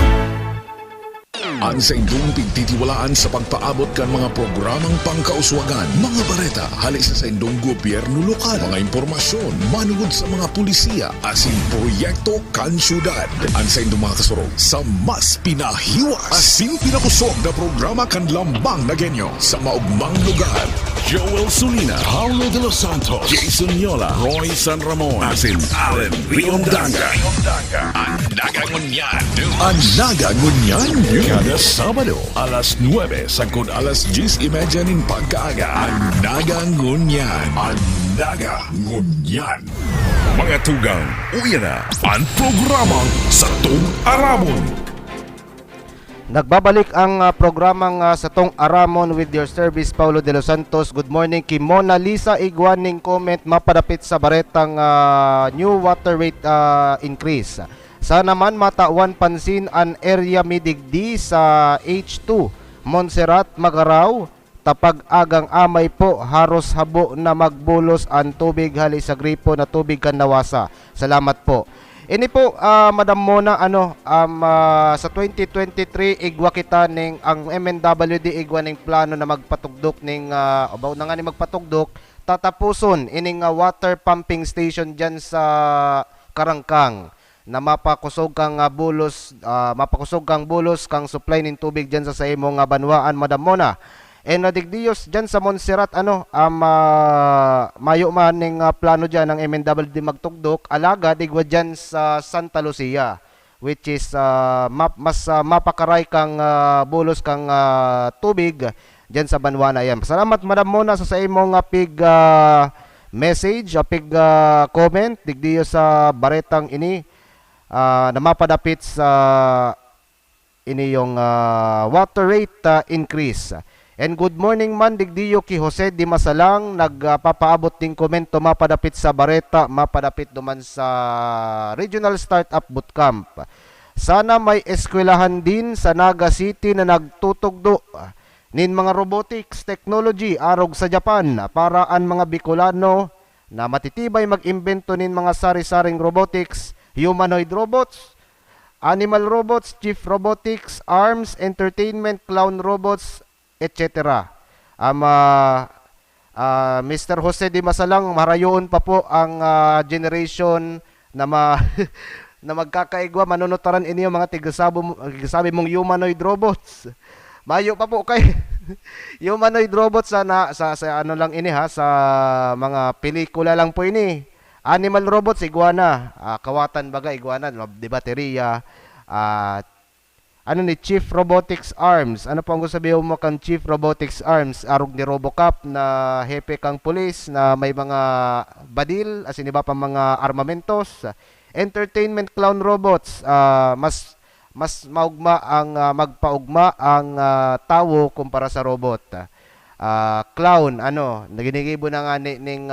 Ang sa indong pigtitiwalaan sa pagpaabot kan mga programang pangkauswagan, mga bareta, halis sa indong gobyerno lokal, mga impormasyon, manugod sa mga pulisiya, asin proyekto kan syudad. Ang sa indong mga kasurog sa mas pinahiwas, asin pinakusog na programa kan lambang na genyo sa maugmang lugar. Joel Sulina, Paulo de los Santos, Jason Yola, Roy San Ramon, asin Allen Riondanga. Ang nagangunyan, kada Sabado, alas 9 sagkod alas 10:30 ning pagkaaga. Ang nagangunyan. Ang nagangunyan. Mga tugang, uya na ang programang Satong Aramon. Nagbabalik ang programang Satong Aramon with your service, Paulo de los Santos. Good morning kay Mona Lisa Iguaning comment mapadapit sa baretang new water rate increase. Sana man matawan pansin an area midigdi sa H2 Montserrat Magaraw tapag agang amay po haros habo na magbulos ang tubig hali sa gripo na tubig kan nawasa. Salamat po. Ini po Madam Mona sa 2023 igwa kita ning ang MNWD igwa ning plano na magpatugdok ning abaw na nga ni magpatugdok tatapuson ining water pumping station diyan sa Karangkang na mapakusog kang bulos kang supply ning tubig diyan sa imong banwaan, Madam Mona. Nadigdiyos diyan sa Montserrat mayo man ning plano diyan ng MNWD magtugdok alaga digwa diyan sa Santa Lucia, which is mas mapakaray kang bulos kang tubig diyan sa banwana yan. Salamat, Madam Mona, sa imong pig message, pig comment digdiyo sa baretang ini na mapadapit sa iniyong water rate increase. And good morning man digdiyo ki Jose Di Masalang nagpapaabot ding komento mapadapit sa Bareta, mapadapit duman sa Regional Startup Bootcamp. Sana may eskwelahan din sa Naga City na nagtutugdo nin mga robotics technology arog sa Japan para ang mga Bicolano na matitibay mag-imbento nin mga sari-saring robotics, humanoid robots, animal robots, chief robotics, arms, entertainment, clown robots, etc. Mr. Jose Di Masalang, marayoon pa po ang generation na na magkakaigwa, manunutaran inyo mga tigasabi mong humanoid robots. Mayo pa po kay humanoid robots sa ano lang ini sa mga pelikula lang po ini. Animal robots, iguana, kawatan baga iguana, di baterya, Chief Robotics Arms. Ano po ang gusto sabihin mo kang Chief Robotics Arms? Arog ni Robocop na hepe kang pulis na may mga badil, asin iba pa mga armamentos. Entertainment clown robots, mas maugma ang magpaugma ang tao kumpara sa robot. Clown, naginigibo na nga ning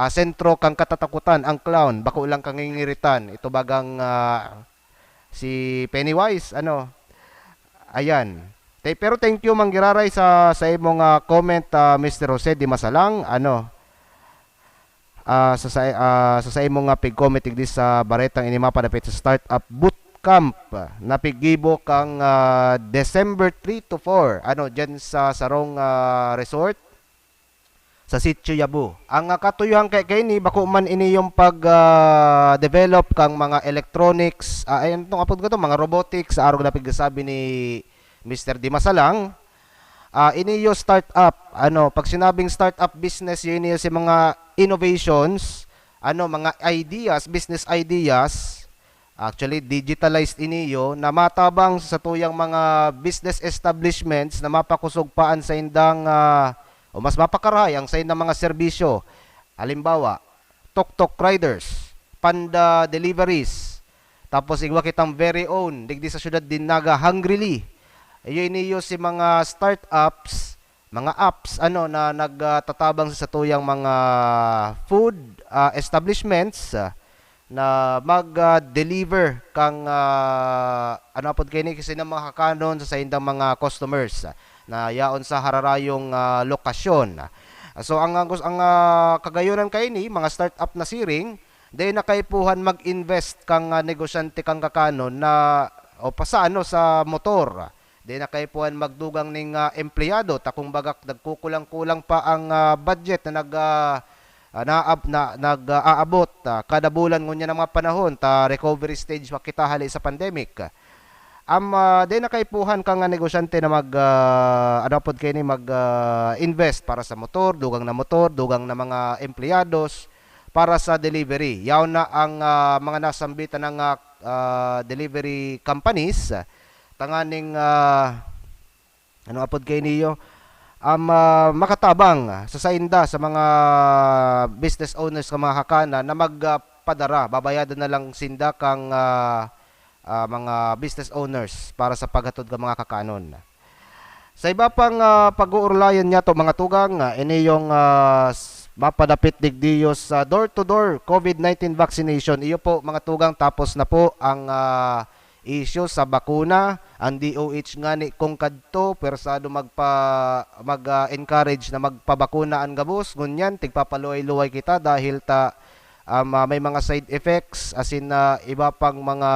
sentro kang katatakutan ang clown, bako lang kang ngingiritan. Ito bagang si Pennywise, ayan. Pero thank you manggiraray sa imong comment, Mr. Jose Di Masalang, sa imong nga pig-comment igdi sa baretang ini mapadapit sa startup bootcamp na piggibo kang December 3 to 4 diyan sa Sarong Resort sa Sitio Yabu. Ang katuyuhan kay ni bako man ini yung pag develop kang mga electronics, ayun tong apod ko to, mga robotics arog na pigsabi ni Mr. Dimasalang. Ini yung startup. Pag sinabing startup business, yun yung si mga innovations, mga ideas, business ideas, actually digitalized iniyo na matabang sa tuyang mga business establishments na mapakusog paan sa indang o mas mapakarayang sa indang mga serbisyo. Halimbawa, tok-tok riders, panda deliveries, tapos igwa kitang very own, digdi sa syudad din Naga, Hungrily. Ayun niyo si mga startups, mga apps na nagtatabang sa tuyang mga food establishments na mag-deliver kang pod kay ni kasi ng mga kakanon sa indang mga customers na yaon sa hararayong lokasyon. So ang kagayunan kay ni mga startup na siring, day na kaipuhan mag-invest kang negosyante kang kakanon na o sa motor. Day na kaipuhan magdugang ning empleyado ta kung bagak nagkukulang-kulang pa ang budget na nag-aabot kada bulan ngunya ng mga panahon ta recovery stage makita hali sa pandemic. Day na kaipuhan kang negosyante na pod kay ni invest para sa motor, dugang na mga empleyados para sa delivery. Yaw na ang mga nasambitan ng delivery companies tanganing apod kay niyo makatabang sa sainda sa mga business owners ng mga hakana na magpadara, babayadan na lang sinda kang mga business owners para sa paghatod ng mga kakanon. Sa iba pang pag-uurlayan niya to mga tugang, ini yung mapadapit digdiyo sa door-to-door COVID-19 vaccination. Iyo po mga tugang, tapos na po ang issue sa bakuna. Ang DOH nga ni kung kadto persado mag-encourage na magpabakuna ang gabos, ngunyan tigpapaluay-luway kita dahil may mga side effects as in iba pang mga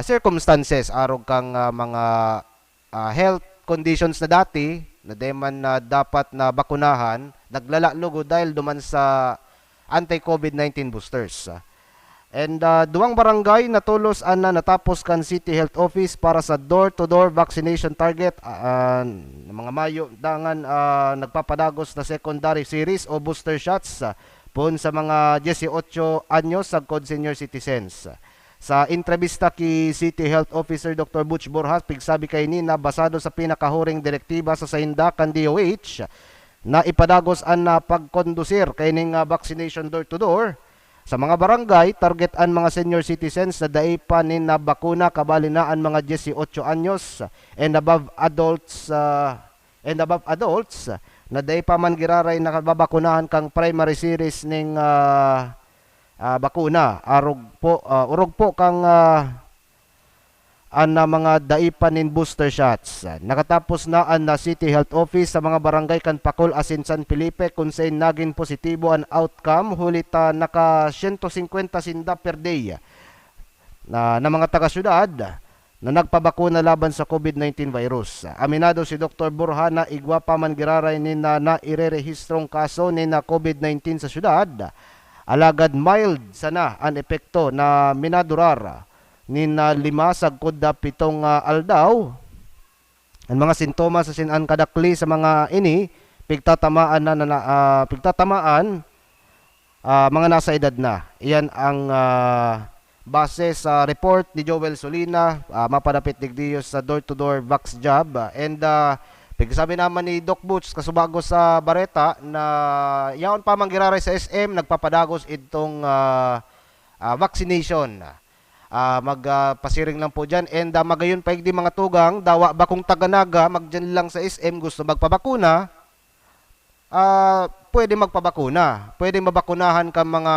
circumstances arog kang mga health conditions na dati na deman na dapat na bakunahan naglalalugo dahil duman sa anti-COVID-19 boosters. And duwang barangay natulos na natapos kan City Health Office para sa door-to-door vaccination target mga Mayo dangan nagpapadagos na secondary series o booster shots pun sa mga 18 anyos sa senior citizens. Sa entrevista ki City Health Officer Dr. Butch Borjas, pigsabi kay ni na basado sa pinakahuring direktiba sa sainda kan DOH na ipadagos na pagkondusir kay ning vaccination door-to-door sa mga barangay, target ang mga senior citizens na daipan ni na bakuna kabali na ang mga 18 anyos and above adults na daipa man giraray nakababakunahan kang primary series ning bakuna. Urog po kang mga daipan nin booster shots. Nakatapos na ang City Health Office sa mga barangay kan Pakol asin San Felipe kung saan naging positibo ang outcome hulita naka 150 sinda per day na mga taga-syudad na nagpabakuna laban sa COVID-19 virus. Aminado si Dr. Borja na igwa pa man giraray ni na irerehistrong kaso ni na COVID-19 sa syudad. Alagad mild sana ang epekto na minadurar ni na 5 sagkod da 7 aldaw. Ang mga sintomas sa sinan kadakli sa mga ini pigtatamaan mga nasa edad na. Iyan ang base sa report ni Joel Solina, mapadapit digdiyo sa door-to-door vax job. And pigsabi naman ni Doc Butch kasubago sa Bareta na yaon pa manggiraray sa SM nagpapadagos itong vaccination. Magpasiring lang po dyan. And magayon pa di mga tugang, dawa ba kung taganaga, magdyan lang sa SM, gusto magpabakuna, pwede magpabakuna. Pwede mabakunahan ka mga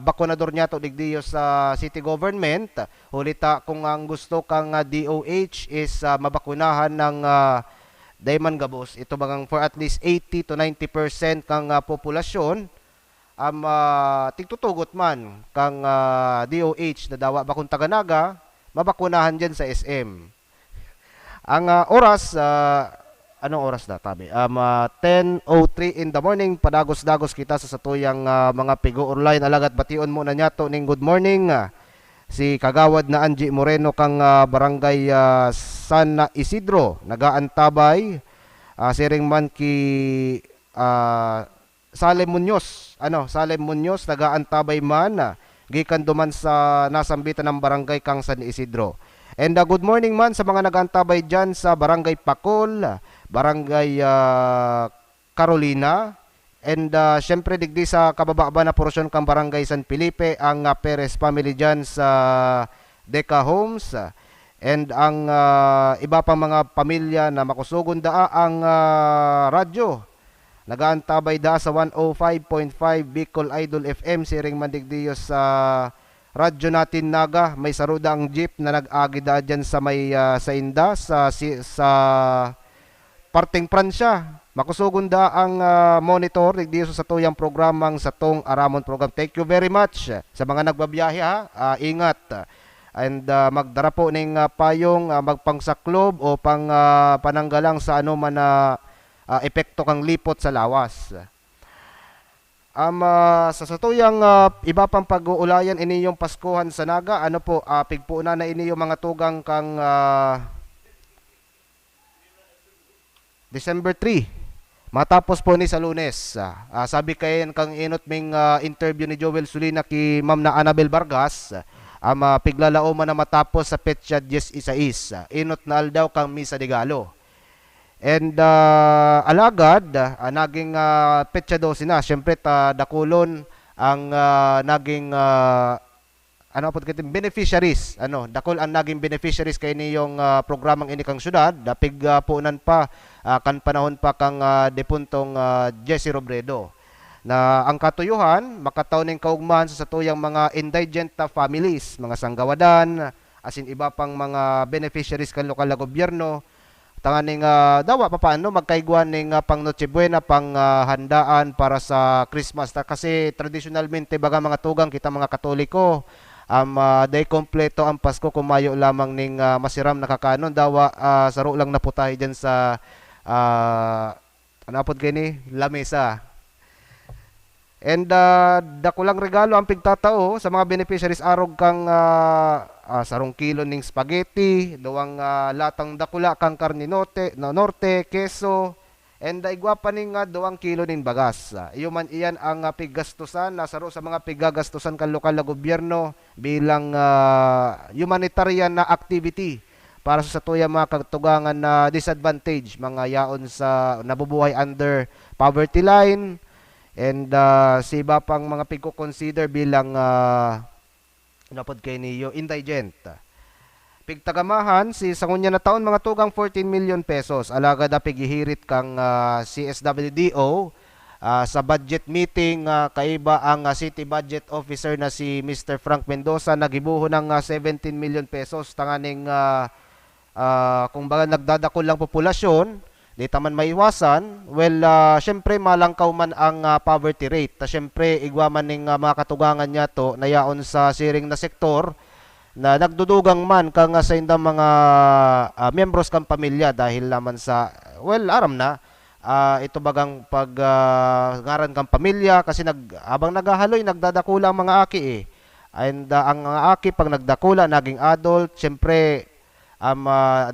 bakunador niya to digdiyo sa city government. Hulita kung ang gusto kang DOH is mabakunahan ng dayman gabos ito bagang for at least 80 to 90% kang populasyon tigtutugot man kang DOH na dawa bakong Taganaga mabakunahan dyan sa SM. Ang oras anong oras na tabi? 10:03 in the morning padagos-dagos kita sa satuyang mga pigo online alagat bation mo na nyato ning good morning si Kagawad na Angie Moreno kang barangay San Isidro nagaantabay siring man ki Salem Muñoz nagaantabay man gikan duman sa nasambitan ng barangay kang San Isidro. And good morning man sa mga nagaantabay dyan sa barangay Pakol, barangay Carolina, and syempre digdi sa kabababa na porsyon kang barangay San Felipe ang Perez family dyan sa Deca Homes, and ang iba pang mga pamilya na makusugon daa ang radyo nagaantabay da sa 105.5 Bicol Idol FM siring mandigdiyo sa radyo natin Naga. May saruda ang jeep na nag-agi da dyan sa may sa Inda sa parteng Pransya. Makusugon da ang monitor digdiyo sa tuyang programang Satong Aramon program. Thank you very much sa mga nagbabiyahe ha. Ingat. And magdara po ning payong magpangsaklob o pang pananggalang sa ano man na epekto kang lipot sa lawas. Sa satuyang iba pang pag-uulayan ini yung Paskuhan sa Naga, ano po, pigpuuna na ini yung mga tugang kang December 3. Matapos po ni sa Lunes. Sabi kayen kang inot ming interview ni Joel Sulina ki Ma'am na Annabel Vargas, piglalao man na matapos sa petsa 10 isais. Inot na aldaw kang Misa de Galo. And alagad naging petsa 12 na. Syempre dakulon ang naging ano po kitim beneficiaries. Dakol ang naging beneficiaries kay niyong programang ini kang syudad. Dapig puunan pa kan panahon pa kang depuntong Jesse Robredo. Na ang katuyuhan makataw ning kaugmahan sa satuyang mga indigent families, mga sanggawadan, asin iba pang mga beneficiaries kan lokal na gobyerno. Tanganing dawa pa paano magkaiguan ning pang Noche Buena, pang handaan para sa Christmas. Kasi tradisyonalmente baga mga tugang kita mga Katoliko, day kompleto ang Pasko kumayo lamang ning masiram na kakanon. Dawa saro lang naputahi dyan sa anapod kayo ni lamesa. And dakulang regalo ang pigtatao sa mga beneficiaries arog kang sarong kilo ning spaghetti, duwang latang dakula kang karninote, norte, keso, and igwa pa ning duwang kilo ning bagas. Iyo man iyan ang piggastusan nasaro sa mga pigagastusan kan lokal na gobyerno bilang humanitarian na activity para sa tuya mga katugangan na disadvantage, mga yaon sa nabubuhay under poverty line. And si iba pang mga pigko-consider bilang napod kay niyo indigent. Pigtagamahan si sangunya na taon mga tugang 14 million pesos. Alaga da pigihirit kang CSWDO sa budget meeting kaiba ang City Budget Officer na si Mr. Frank Mendoza nagibuho ng 17 million pesos tanganing kung baga nagdadako lang populasyon. Di taman maiwasan, syempre malangkaw man ang poverty rate. Syempre, igwa man ning mga katugangan niya to na yaon sa siring na sektor na nagdudugang man kang sa indang mga membros kang pamilya dahil naman sa, aram na, ito bagang pag ngaran kang pamilya kasi habang naghahaloy, nagdadakula ang mga aki eh. And ang aki pag nagdakula, naging adult, syempre,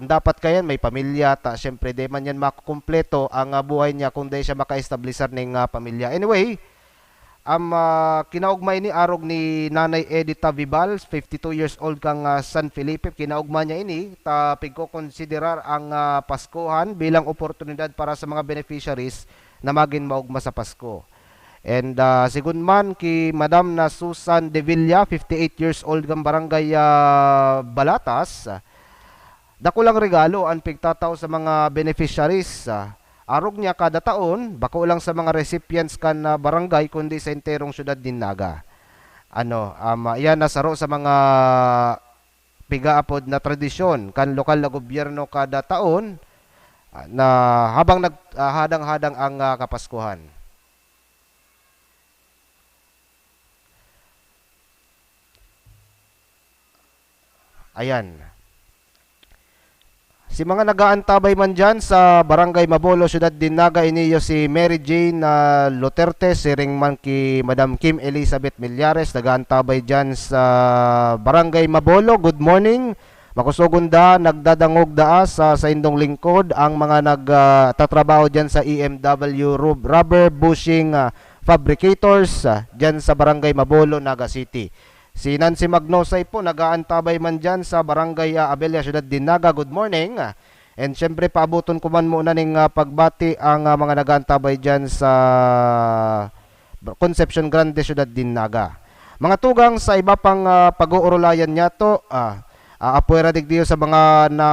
dapat kayan may pamilya ta syempre di man yan makukumpleto ang buhay niya kung di siya maka-establisar ning pamilya. Anyway, kinaugmay ni arog ni Nanay Edita Vibal, 52 years old kang San Felipe. Kinaugma niya ini ta pigko-konsiderar ang Paskuhan bilang oportunidad para sa mga beneficiaries na maging maugma sa Pasko. And sigun man ki Madam na Susan De Villa, 58 years old kang barangay Balatas, dakulang regalo ang pigtataw sa mga beneficiaries. Arog niya kada taon, bako lang sa mga recipients kan barangay kundi sa enterong syudad din Naga. Yan nasaro sa mga pigaapod na tradisyon kan lokal na gobyerno kada taon. na habang hadang-hadang ang Kapaskuhan. Ayan. Si mga nagaantabay man dyan sa Barangay Mabolo, Syudad Dinaga, iniyo si Mary Jane Luterte, siring man ki Madam Kim Elizabeth Millares, nagaantabay dyan sa Barangay Mabolo. Good morning. Makusugunda, nagdadangog daas sa indong lingkod ang mga nagtatrabaho dyan sa EMW Rubber Bushing Fabricators dyan sa Barangay Mabolo, Naga City. Si Nancy Magnosay po, nagaantabay man dyan sa Barangay Abelia, Syudad Dinaga. Good morning. And syempre, paabuton ko man muna ng pagbati ang mga nagaantabay dyan sa Concepcion Grande, Syudad Dinaga. Mga tugang sa iba pang pag-uurulayan niya to, apuera digdiyo sa mga na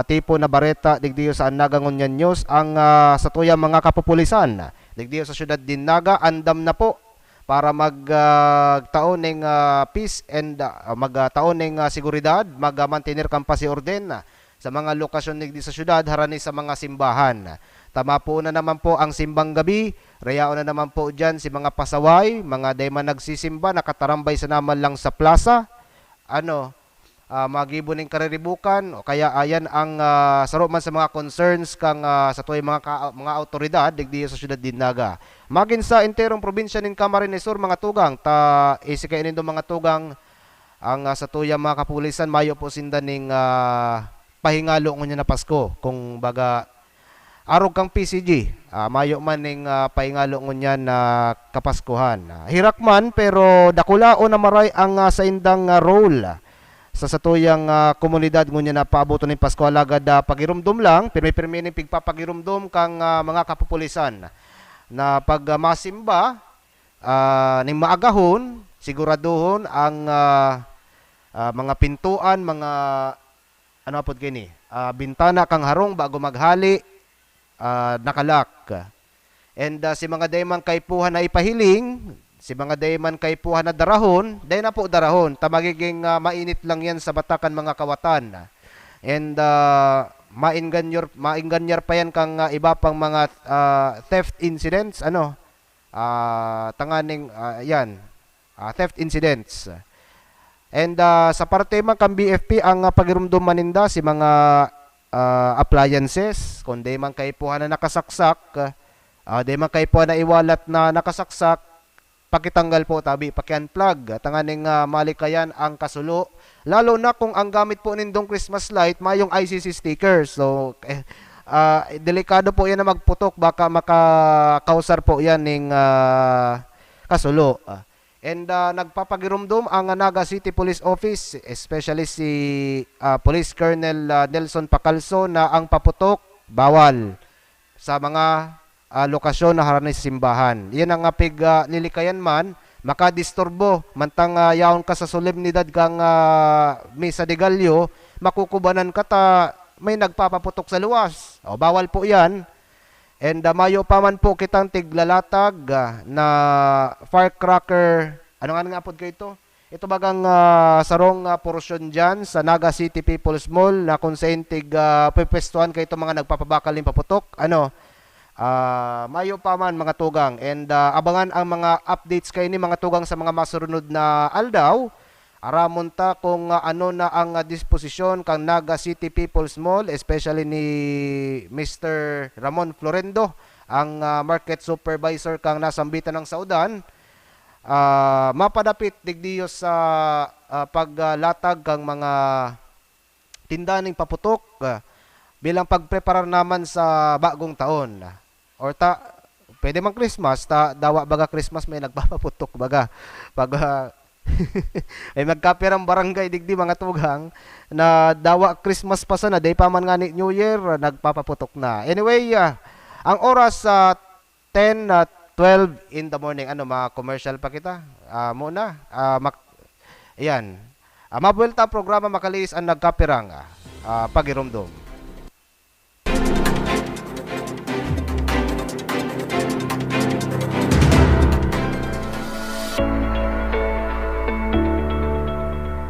tipo na bareta, digdiyo sa Nagangunyan News, ang sa tuyang mga kapupulisan. Digdiyo sa Syudad Dinaga, andam na po para magtaon ng peace and magtaon ng seguridad, mag-mantenir kampasi orden sa mga lokasyon digdi sa syudad, harani sa mga simbahan. Tama po na naman po ang simbang gabi, rayaon na naman po dyan si mga pasaway, mga dayman nagsisimba, nakatarambay sa naman lang sa plaza, magibo ning kariribukan, o kaya ayan ang saro man sa mga concerns kang sa tuwing mga autoridad digdi sa syudad Dinaga. Magin sa enterong probinsya nin Camarines Sur, mga tugang, ta isikainin do mga tugang ang sa tuyang mga kapulisan, mayo po sinda ning pahingalo ngunya na Pasko, kung baga arog kang PCG, mayo man ning pahingalo ngunya na Kapaskuhan. Hirak man pero dakulao na maray ang sa indang role sa satuyang komunidad ngunya na paaboto ning Pasko, alagad pagirumdum lang, pirmi-pirmi ning pigpapagirumdum kang mga kapupulisan na pag masimba ning maagahon, siguraduhon ang mga pintuan, mga apod kini, bintana kang harong bago maghali, nakalak. And si mga dayman kaypuhan na ipahiling, si mga dayman kaypuhan na darahon, day na po darahon, magiging mainit lang yan sa batakan mga kawatan. And mainganyar pa yan kang iba pang mga theft incidents, theft incidents. And sa parte man kang BFP, ang pagirumdum maninda si mga appliances, kung day man kaypuhan na nakasaksak, day man kaypuhan na iwalat na nakasaksak, pakitanggal po tabi, paki-unplug, tanganing malikayan ang kasulo, lalo na kung ang gamit po nindong Christmas light mayong ICC stickers. So delikado po yan na magputok, baka makakausar po yan ng kasulo. And nagpapagirumdum ang Naga City Police Office, especially si Police Colonel Nelson Pacalso, na ang paputok bawal sa mga lokasyon na harani sa simbahan. Yan ang lilikayan man, makadisturbo, mantang yaon ka sa solemnidad kang misa de Gallo, makukubanan ka may nagpapaputok sa luwas. Bawal po yan. And mayo pa man po kitang tiglalatag na firecracker, ano nga po kayo ito? Ito bagang sarong portion dyan sa Naga City People's Mall na kung saan pwestuhan kayo itong mga nagpapabakal ng paputok. Mayo pa man mga tugang, and abangan ang mga updates kayo ni mga tugang sa mga masurunod na aldaw. Aramonta kung ano na ang disposisyon kang Naga City People's Mall, especially ni Mr. Ramon Florendo, ang market supervisor kang nasambitan ng Saudan. Mapadapit digdiyo sa paglatag kang mga tindaning paputok bilang pagpreparar naman sa bagong taon. Or pwede mang Christmas, dawa baga Christmas may nagpapaputok baga. Ay magkapirang barangay digdi mga tugang na dawa Christmas pa sana, day pa man nga ni New Year, nagpapaputok na. Anyway, ang oras 10:12 in the morning. Mga commercial pa kita muna. Ayan. Mabuelta ang programa, makalis ang nagkapirang pagirumdum.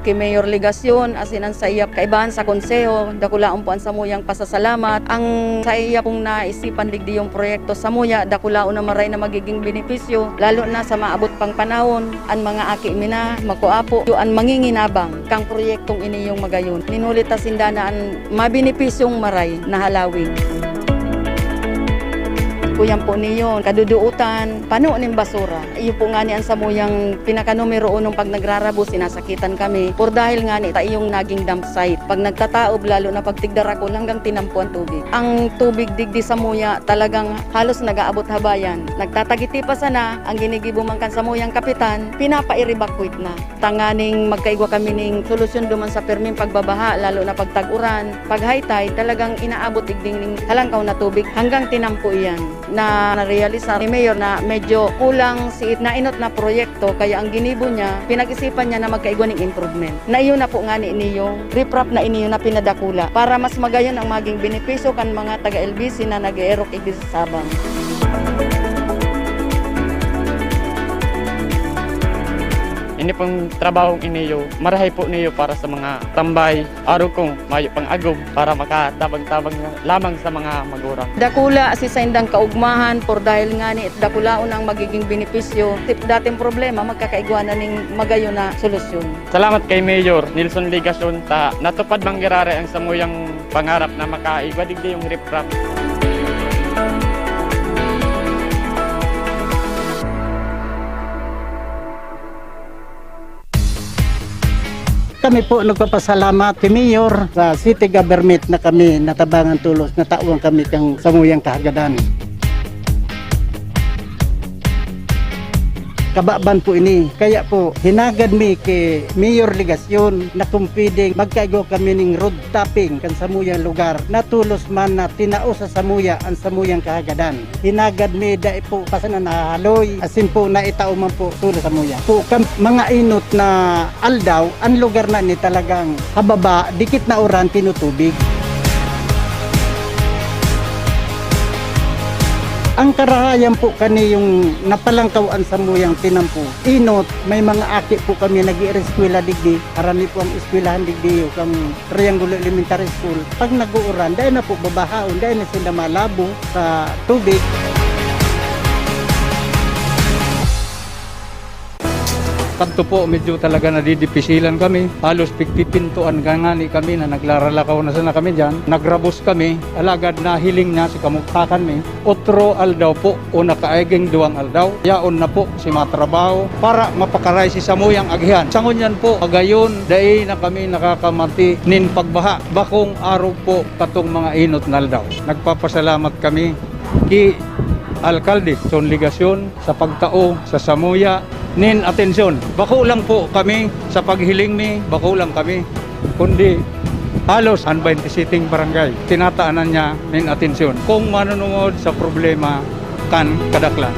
kay Mayor Ligasyon, asin ang sayap kaibahan sa konseho, dakulaon po ang samuyang pasasalamat. Ang sayap pong naisipan ligdi yung proyekto samuya, dakulaon na maray na magiging benepisyo, lalo na sa maabot pang panahon, ang mga aki mina, makuapo, ang manginginabang, kang proyektong ini yung magayon. Ninulit ta sindana ang mabenepisyong maray na halawin. Kuyan po niyo, kaduduutan, pano ning basura. Iyo po nga ni ang samuyang pinaka-numero 1 pag nagrarabo, sinasakitan kami. Por dahil nga ni iyong naging dump site. Pag nagtataob, lalo na pag tigdarakon hanggang tinampo ang tubig. Ang tubig digdi samuya talagang halos nag-aabot habayan. Nagtatagiti pa sana, ang ginigibumangkan samuyang kapitan, pinapa-i-evacuate na. Tanganing magkaigwa kami ning solusyon duman sa perming pagbabaha, lalo na pag tag-uran. Pag high tide, talagang inaabot digding ning halangkaw na tubig hanggang tinampo iyan. Na narealisa ni Mayor na medyo kulang si nainot na proyekto, kaya ang ginibo niya, pinag-isipan niya na magkaigwa ng improvement. Na iyo na po nga ni iniyong riprap na iniyo na pinadakula para mas magayon ang maging benepisyo kan mga taga-LBC na nag-erok igdi sa Sabang. Ini pong trabahong iniyo, marahay po niyo para sa mga tambay, araw kong mayo pang agom para makatabang-tabang lamang sa mga magurang. Dakula si sa indang kaugmahan por dahil nga ni dakulaon ang magiging benepisyo. Dating problema magkakaigwanan ning magayon na solusyon. Salamat kay Mayor Nilson Ligasyon ta natupad manggirare ang samuyang pangarap na makaigwa digdi yung riprap. Kami po nagpapasalamat kay Mayor sa City Government na kami natabangan tulos na tauang kami kang samuyang kahagadan. Kababan po ini. Kaya po, hinagad mi kay Mayor Ligasyon na kung pwedeng magkaigo kami ng road tapping kan samuyang lugar. Natulos man na tinao sa samuya ang samuyang kahagadan. Hinagad mi dahil po pasan na nahaloy. Asin po na itao man po tulo samuya. Po mga inot na aldaw, ang lugar na ni talagang hababa, dikit na oran tinutubig. Ang karahayan po kani yung napalangkawan sa muyang tinampo. Inot, may mga aki po kami nag-i-eskwela digdi. Karami po ang eskwelahan digdi yung kang Triangulo Elementary School. Pag nag-uuran, dahil na po babahaon, dahil na sila malabo sa tubig. Kanto po medyo talaga nadidipisilan kami. Halos pigpipintuan gangani kami na naglaralakaw na sana kami dyan. Nagrabos kami, alagad na hiling na si kamukhakan mi. Otro aldaw po o nakaaging duwang aldaw. Yaon na po si matrabaho para mapakaray si samuyang agihan. Sangon yan po, agayon, dahil na kami nakakamati nin pagbaha. Bakong araw po katong mga inot na aldaw. Nagpapasalamat kami ki Alkalde Son Ligasyon sa pagtao sa samuya nin atensyon. Bako lang po kami sa paghiling mi, bako lang kami. Kundi halos ang 20 sitting barangay, tinataanan niya nin atensyon. Kung manunungod sa problema kan kadaklan.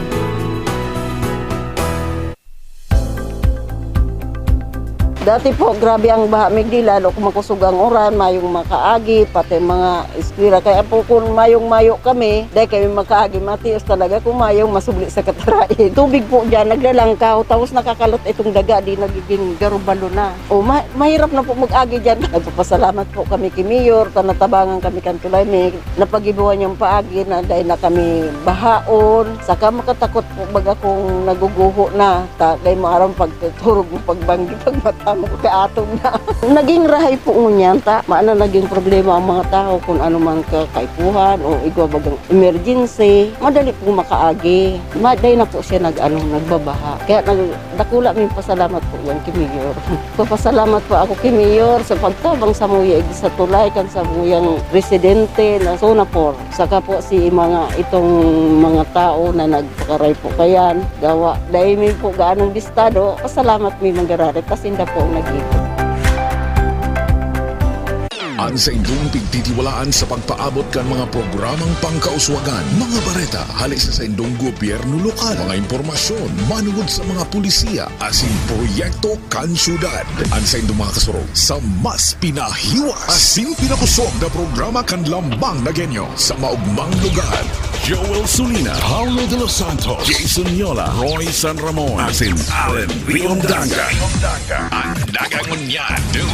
Dati po, grabe ang baha migdi, lalo kung makusog ang oran, mayong makaagi, pati mga eskwira. Kaya po kung mayong-mayo kami, dahil kami makaagi, matios talaga kung mayong masubli sa katarain. Tubig po dyan, naglalangkaw, tapos nakakalot itong daga, di nagiging garubalo na. O, mahirap na po mag-agi dyan. Nagpapasalamat po kami kay Mayor, natabangan kami kantulay, may napagibuhan yung paagi na dahil na kami bahaon. Saka makatakot po baga kung naguguho na, dahil maarang pagturog mo pagbanggi, pagmata mo kaatong na. Naging rahay po ngunyan ta, maana naging problema ang mga tao kung ano man kakaipuhan o igwa bagang emergency, madali po makaagi. Maday na po siya nagbabaha. Kaya dakula may pasalamat po yan kay Mayor. Papasalamat po ako kay Mayor sa pagtabang sa muya sa tulay kan sa muyang residente na Sonapor. Saka po si itong mga tao na nagpakaray po kayan. Gawa, dahil may po gaanong listado, pasalamat may mangarari. Pasinda po nag-ikot. Ang sa indong pigtitiwalaan sa pagpaabot kan mga programang pangkauswagan, mga bareta, halik sa indong gobyerno lokal, mga impormasyon, manugod sa mga pulisiya, asin proyekto kan syudad. Ang sa indong mga kasurog sa mas pinahiwas, asin pinakusog na programa kan lambang na genyo sa maugmang lugar. Joel Sulina, Paulo de los Santos, Jason Yola, Roy San Ramon, asin Allen Riondanga.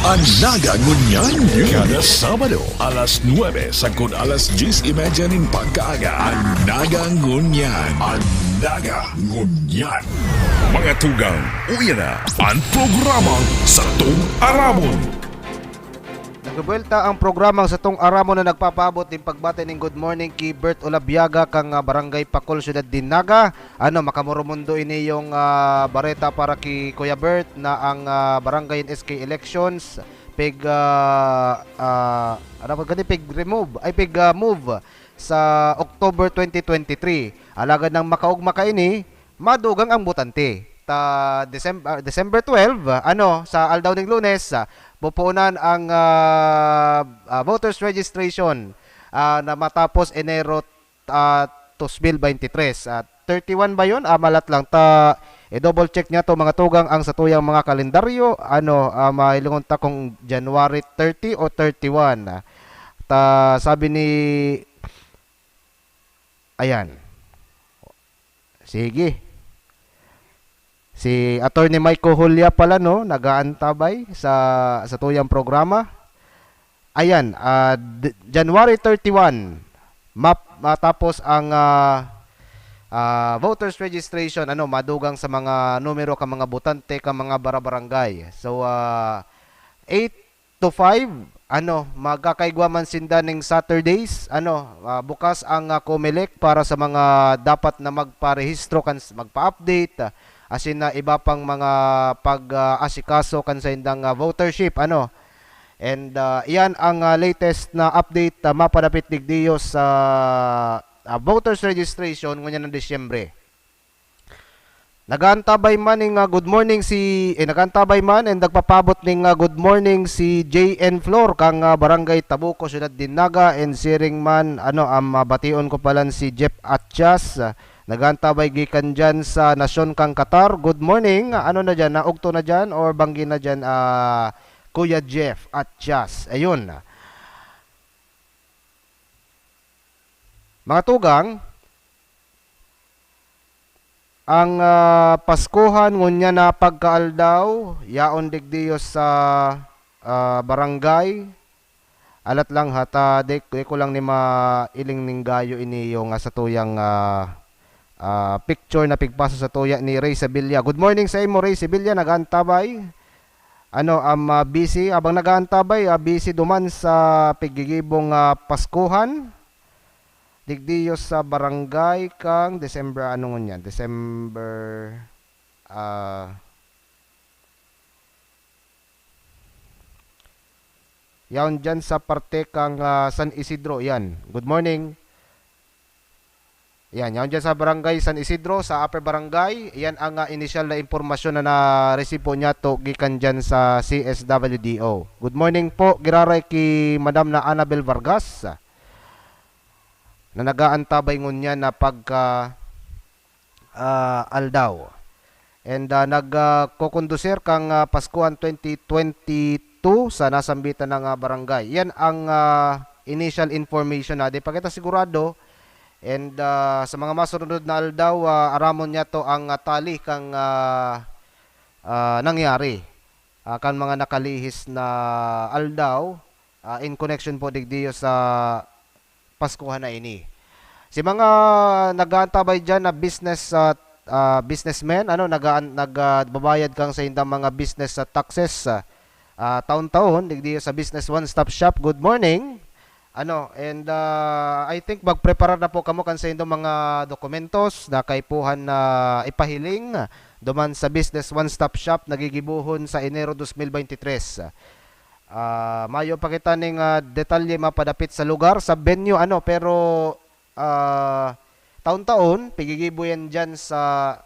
Ang nagangunyan, kada Sabado, alas 9 sagkod alas 10:30 nin pagkaaga. Ang nagangunyan, mga tugang, uya na ang programang sa Tung Aramon. Nagbuelta ang programang sa tong aramo na nagpapabot din pagbati ning good morning kay Bert Olabiaga kang Barangay Pakol Ciudad Dinaga. Makamurumundo ini yung bareta para kay Kuya Bert na ang barangay SK elections pig move sa October 2023. Alagad ng makaugma kaini madugang ang butante. December 12 sa aldaw ning Lunes pupunan ang voters registration na matapos Enero 2023. 31 ba yun? Malat lang i-double check niya to mga tugang ang satuyang mga kalendaryo mailungon ta kung January 30 o 31. Sabi ni ayan. Sige. Si Attorney Michael Julia pala nagaantabay sa tuyang programa. Ayan, January 31 matapos ang voters registration madugang sa mga numero ka mga butante ka mga barabarangay. So 8 to 5 magkakaigwaman sinda ning Saturdays bukas ang COMELEC para sa mga dapat na magparehistro kan magpa-update asin na iba pang mga pag-asikaso kan sa indang votership and iyan ang latest na update mapadapit digdiyo sa voters registration ngunyan ng Disyembre. Nagaantabay man ning good morning nagaantabay man and nagpapabot ning good morning si JN Flor kang Barangay Tabuco Ciudad Dinaga and siring man ang bation ko palan si Jeff Atchas nagaantabay gikan dyan sa Nasyon kang Qatar. Good morning. Na dyan? Naugto na dyan or banggi na dyan Kuya Jeff Atchas. Ayun. Mga tugang, ang Paskuhan ngunya na pagkaaldaw yaon digdiyo sa barangay alat lang hata de ko lang ni mailing ning gayo ini yung sa tuyang picture na pigpasa sa tuya ni Ray Sevilla. Good morning sa imo Ray Sevilla, nagaantabay busy abang nagaantabay busy duman sa pigigibong Paskuhan digdiyo sa barangay kang December December yaon dyan sa parte kang San Isidro. Yan, good morning. Yan, yaon dyan sa barangay San Isidro sa Upper Barangay. Yan ang initial na impormasyon na na-resibo niya to gikan dyan sa CSWDO. Good morning po giraray ki Madam na Annabel Vargas na nagaantabay ngunya na pagka aldaw. And nagkokondusir kang Paskuhan 2022 sa nasambitan ng barangay. Yan ang initial information na di pa kita sigurado. And sa mga masunod na aldaw, aramon niya to ang tali kang nangyari. Kan mga nakalihis na aldaw in connection po digdiyo sa Paskuhan na ini. Si mga nag-aantabay dyan na businessmen, nagbabayad kang sa indang mga business taxes taon-taon digdiyo sa Business One Stop Shop. Good morning. And I think magprepara na po kamo kan sa indong mga dokumentos na kaipuhan na ipahiling duman sa Business One Stop Shop nagigibuhon sa Enero 2023. Mayo pa kita ning detalye mapadapit sa lugar sa venue pero taon-taon pigigibo yan dyan sa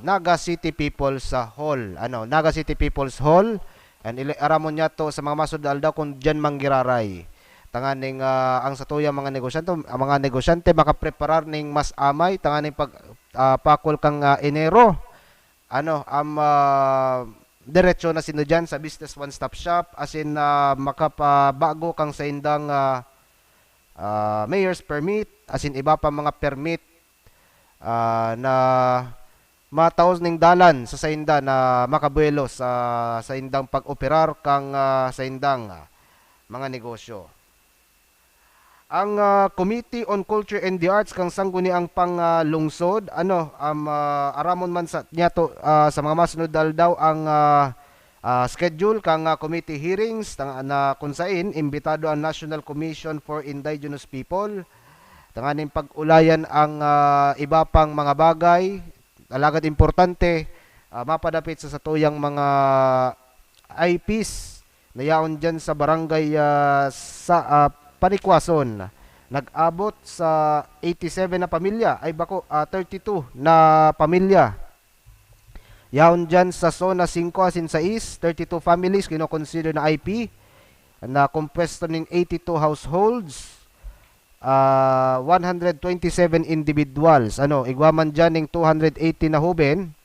Naga City People's Hall. Naga City People's Hall And aramon niya to sa mga masud aldaw kung diyan manggiraray. Tanganing ang satuyang mga negosyante makapreparar ning mas amay tanganing pag pakol kang Enero. Diretso na sino dyan sa business one-stop shop as in makapabago kang sa indang mayor's permit as in iba pa mga permit na mataos ning dalan sa sainda na makabuelo sa indang pag-operar kang sa indang mga negosyo. Ang Committee on Culture and the Arts kang sangguni ang panglungsod aramon man sa niyato sa mga masunod daw ang schedule kang committee hearings na kung sain imbitado ang National Commission for Indigenous People tanganing pag-ulayan ang iba pang mga bagay alagad importante mapadapit sa satuyang mga IPs na yaon dyan sa barangay sa Panikwason. Nag-abot sa 87 na pamilya, 32 na pamilya. Yaon dyan sa zona 5 asin sa East, 32 families kino-consider na IP na compuesto ng 82 households, 127 individuals. Igwaman dyan ng 280 na huben.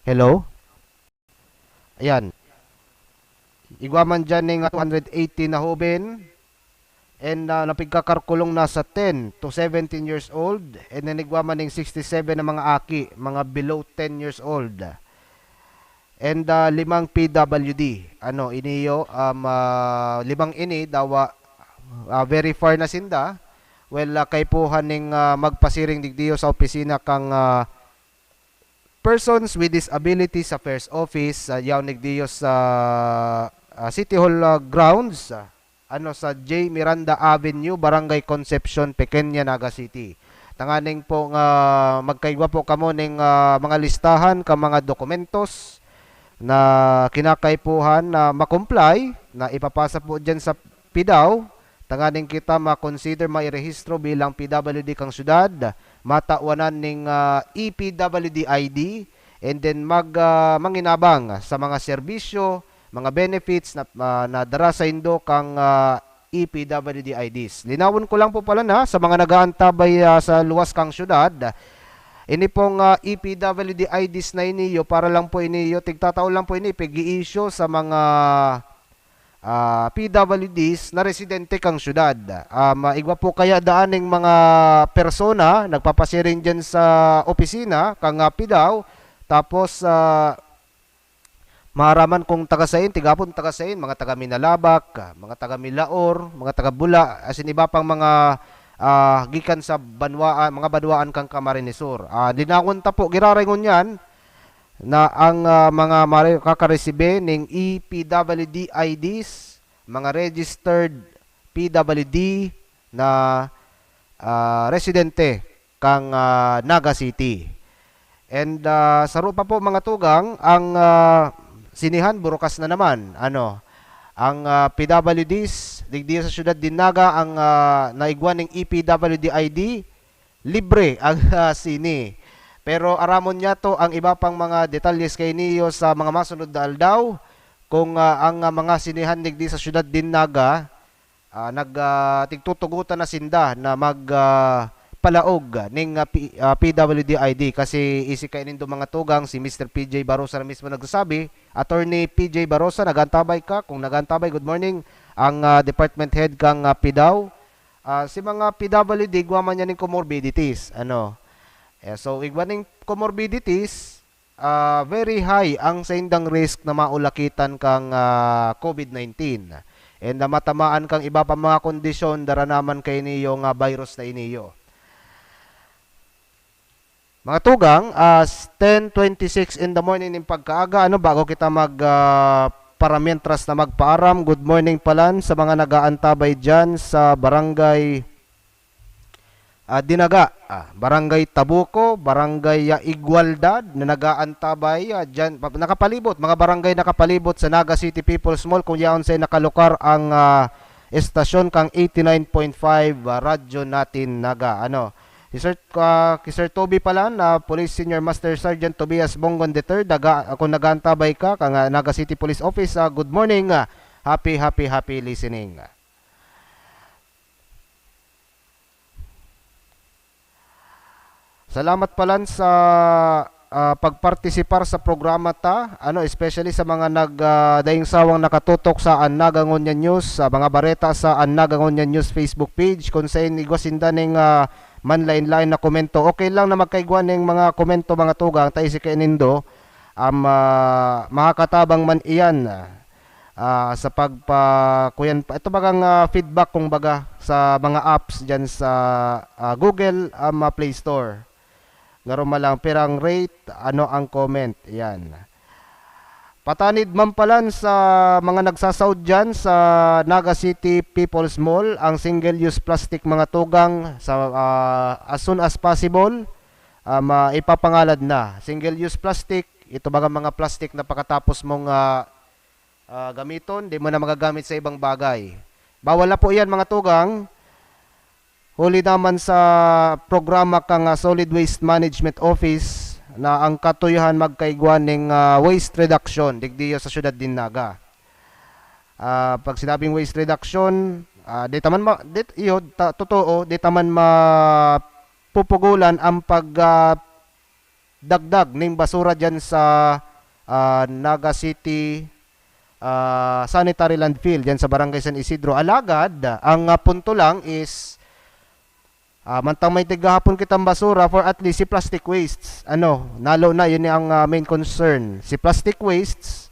Hello? Ayan. Igwaman dyan ng 280 na huben and napigkakarkulong nasa 10 to 17 years old and then igwaman ng 67 na mga aki, mga below 10 years old and 5 PWD. Iniyo, 5 ini dawa very far na sinda. Kay puhan ng magpasiring digdiyo sa opisina kang Persons with Disabilities Affairs Office yaw nigdiyo sa City Hall grounds sa J. Miranda Avenue, Barangay Concepcion, Pequeña, Naga City. Tanganing po magkaigwa po kamo ning mga listahan ka mga dokumentos na kinakaipuhan na makomply na ipapasa po dyan sa PIDAW. Tanganing kita ma-consider mairehistro bilang PWD kang syudad, matawanan ning EPWD ID and then manginabang sa mga serbisyo, mga benefits na dara sa indo kang EPWD IDs. Linawon ko lang po pala na sa mga nagaantabay sa luwas kang syudad. Ini pong EPWD IDs na iniyo para lang po iniyo tigtatao lang po ini pag-i-issue sa mga PWDs na residente kang syudad. Igwa po kaya daaning mga persona nagpapasiring dyan sa opisina kang PIDAW tapos maharaman kung tagasain, tigapon tagasain, mga taga Minalabak, mga taga Milaor, mga taga Bula, as in iba pang mga gikan sa banwaan, mga banwaan kang Camarinesor. Dinakon ta po giraringon yan na ang mga kakaresebe ng EPWD IDs, mga registered PWD na residente kang Naga City. And sa rupa po mga tugang, ang sinihan burukas na naman. Ang PWDs digdi sa syudad din Naga ang naigwan ng EPWD ID libre ang sini. Pero aramon niya to ang iba pang mga detalyes kay niyo sa mga masunod na aldaw kung ang mga sinihan digdi sa syudad din Naga tigtutugutan na sinda na magpalaog ning PWD ID kasi isi kay nindo mga tugang si Mr. PJ Barosa na mismo nagsasabi. Attorney PJ Barosa, nagantabay ka? Kung nagantabay, good morning. Ang department head kang PIDAW. Si mga PWD guwaman niya ning comorbidities. So, igwaning comorbidities, very high ang sa indang risk na maulakitan kang COVID-19. And matamaan kang iba pa mga kondisyon daranaman kay niyo nga virus na iniyo. Mga tugang, 10:26 in the morning ng pagkaaga, bago kita paramientras na magpaaram, good morning palan sa mga nagaantabay dyan sa barangay Dinaga, barangay Tabuco, barangay Igualdad na nagaantabay dyan, nakapalibot, mga barangay nakapalibot sa Naga City People's Mall kung yaon say nakalukar ang estasyon kang 89.5 radyo natin Naga. Sir Toby pala na Police Senior Master Sergeant Tobias Bongon III, ako nagantabay ka kang Naga City Police Office. Good morning. Happy listening. Salamat pala sa pagpartisipar sa programa ta, especially sa mga nagdaing sawang nakatutok sa Naga Ngunyan News, sa mga bareta sa Naga Ngunyan News Facebook page, kung sa igwasinda ning manlain-lain na komento. Okay lang na magkaigwan ng mga komento mga tugang, tayo si Kenindo, makakatabang man iyan sa pagpakuyan. Ito bagang feedback kung baga sa mga apps dyan sa Google Play Store. Garo malang pirang rate, ang comment. Yan. Patanid man palan sa mga nagsasawd dyan sa Naga City People's Mall, ang single-use plastic mga tugang sa as soon as possible ipapangalad na. Single-use plastic, ito baga mga plastic na pagkatapos mong gamiton, di mo na magagamit sa ibang bagay. Bawal na po yan mga tugang. Huli naman sa programa kang Solid Waste Management Office na ang katuyuhan magkaigwan ng waste reduction digdiyo sa syudad din Naga. Pag sinabing waste reduction, di taman totoo, di taman mapupugulan ang pagdagdag ng basura diyan sa Naga City sanitary landfill diyan sa Barangay San Isidro. Alagad, ang punto lang is mantang may tigahapon kitang basura for at least si plastic wastes. Nalo na yun ang main concern. Si plastic wastes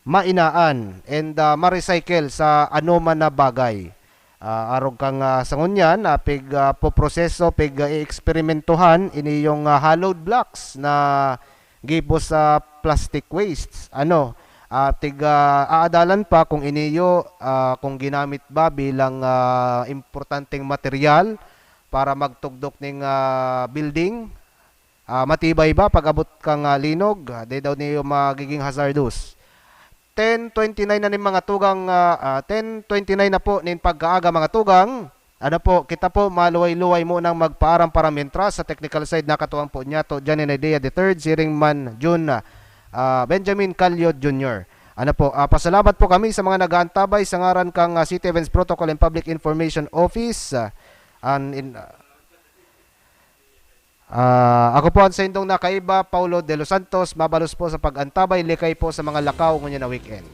mainaan and ma-recycle sa man na bagay. Arog kang sa ngunyan, pig poproseso, pig i-eksperimentuhan ini yung hollowed blocks na gibo sa plastic wastes. Aadalan pa kung iniyo kung ginamit ba bilang importanteng material para magtugdok ng building, matibay ba pag abot kang linog, di daw niyo magiging hazardous. 10:29 na ni mga tugang, 10:29 na po nin pagkaaga mga tugang. Kita po maluway-luway mo nang magpaaram-paramintra sa technical side na katuwang po niya to Johnny Idea III, Siringman Jun, Benjamin Calio Jr. Pasalamat po kami sa mga nag-aantabay sa ngaran kang City Events Protocol and Public Information Office. Ako po ang sa indong nakaiba, Paulo de los Santos, mabalos po sa pag-antabay, likay po sa mga lakaw ngunyan na weekend.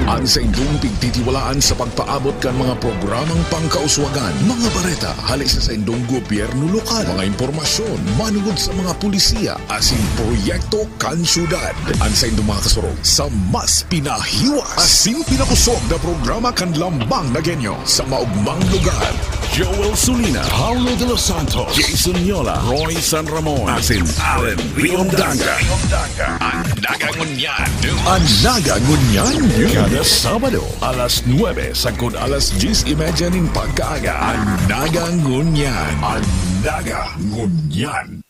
Ang sa indong pigtitiwalaan sa pagpaabot kan mga programang pangkauswagan, mga bareta, halisa sa indong gobyerno lokal, mga impormasyon, manugod sa mga pulisiya, asin proyekto kan syudad. Ang sa indong mga kasurog sa mas pinahiwas, asin pinakusog na programa kan lambang na genyo sa maugmang lugar. Joel Sulina, Paulo de los Santos, Jason Yola, Roy San Ramon, asin Allen Riondanga. Ang Naga Ngunyan. Ang Naga Ngunyan. Kada Sabado, alas 9 sagkod alas 10:30 ning pagkaaga. Ang Naga Ngunyan. Ang Naga Ngunyan.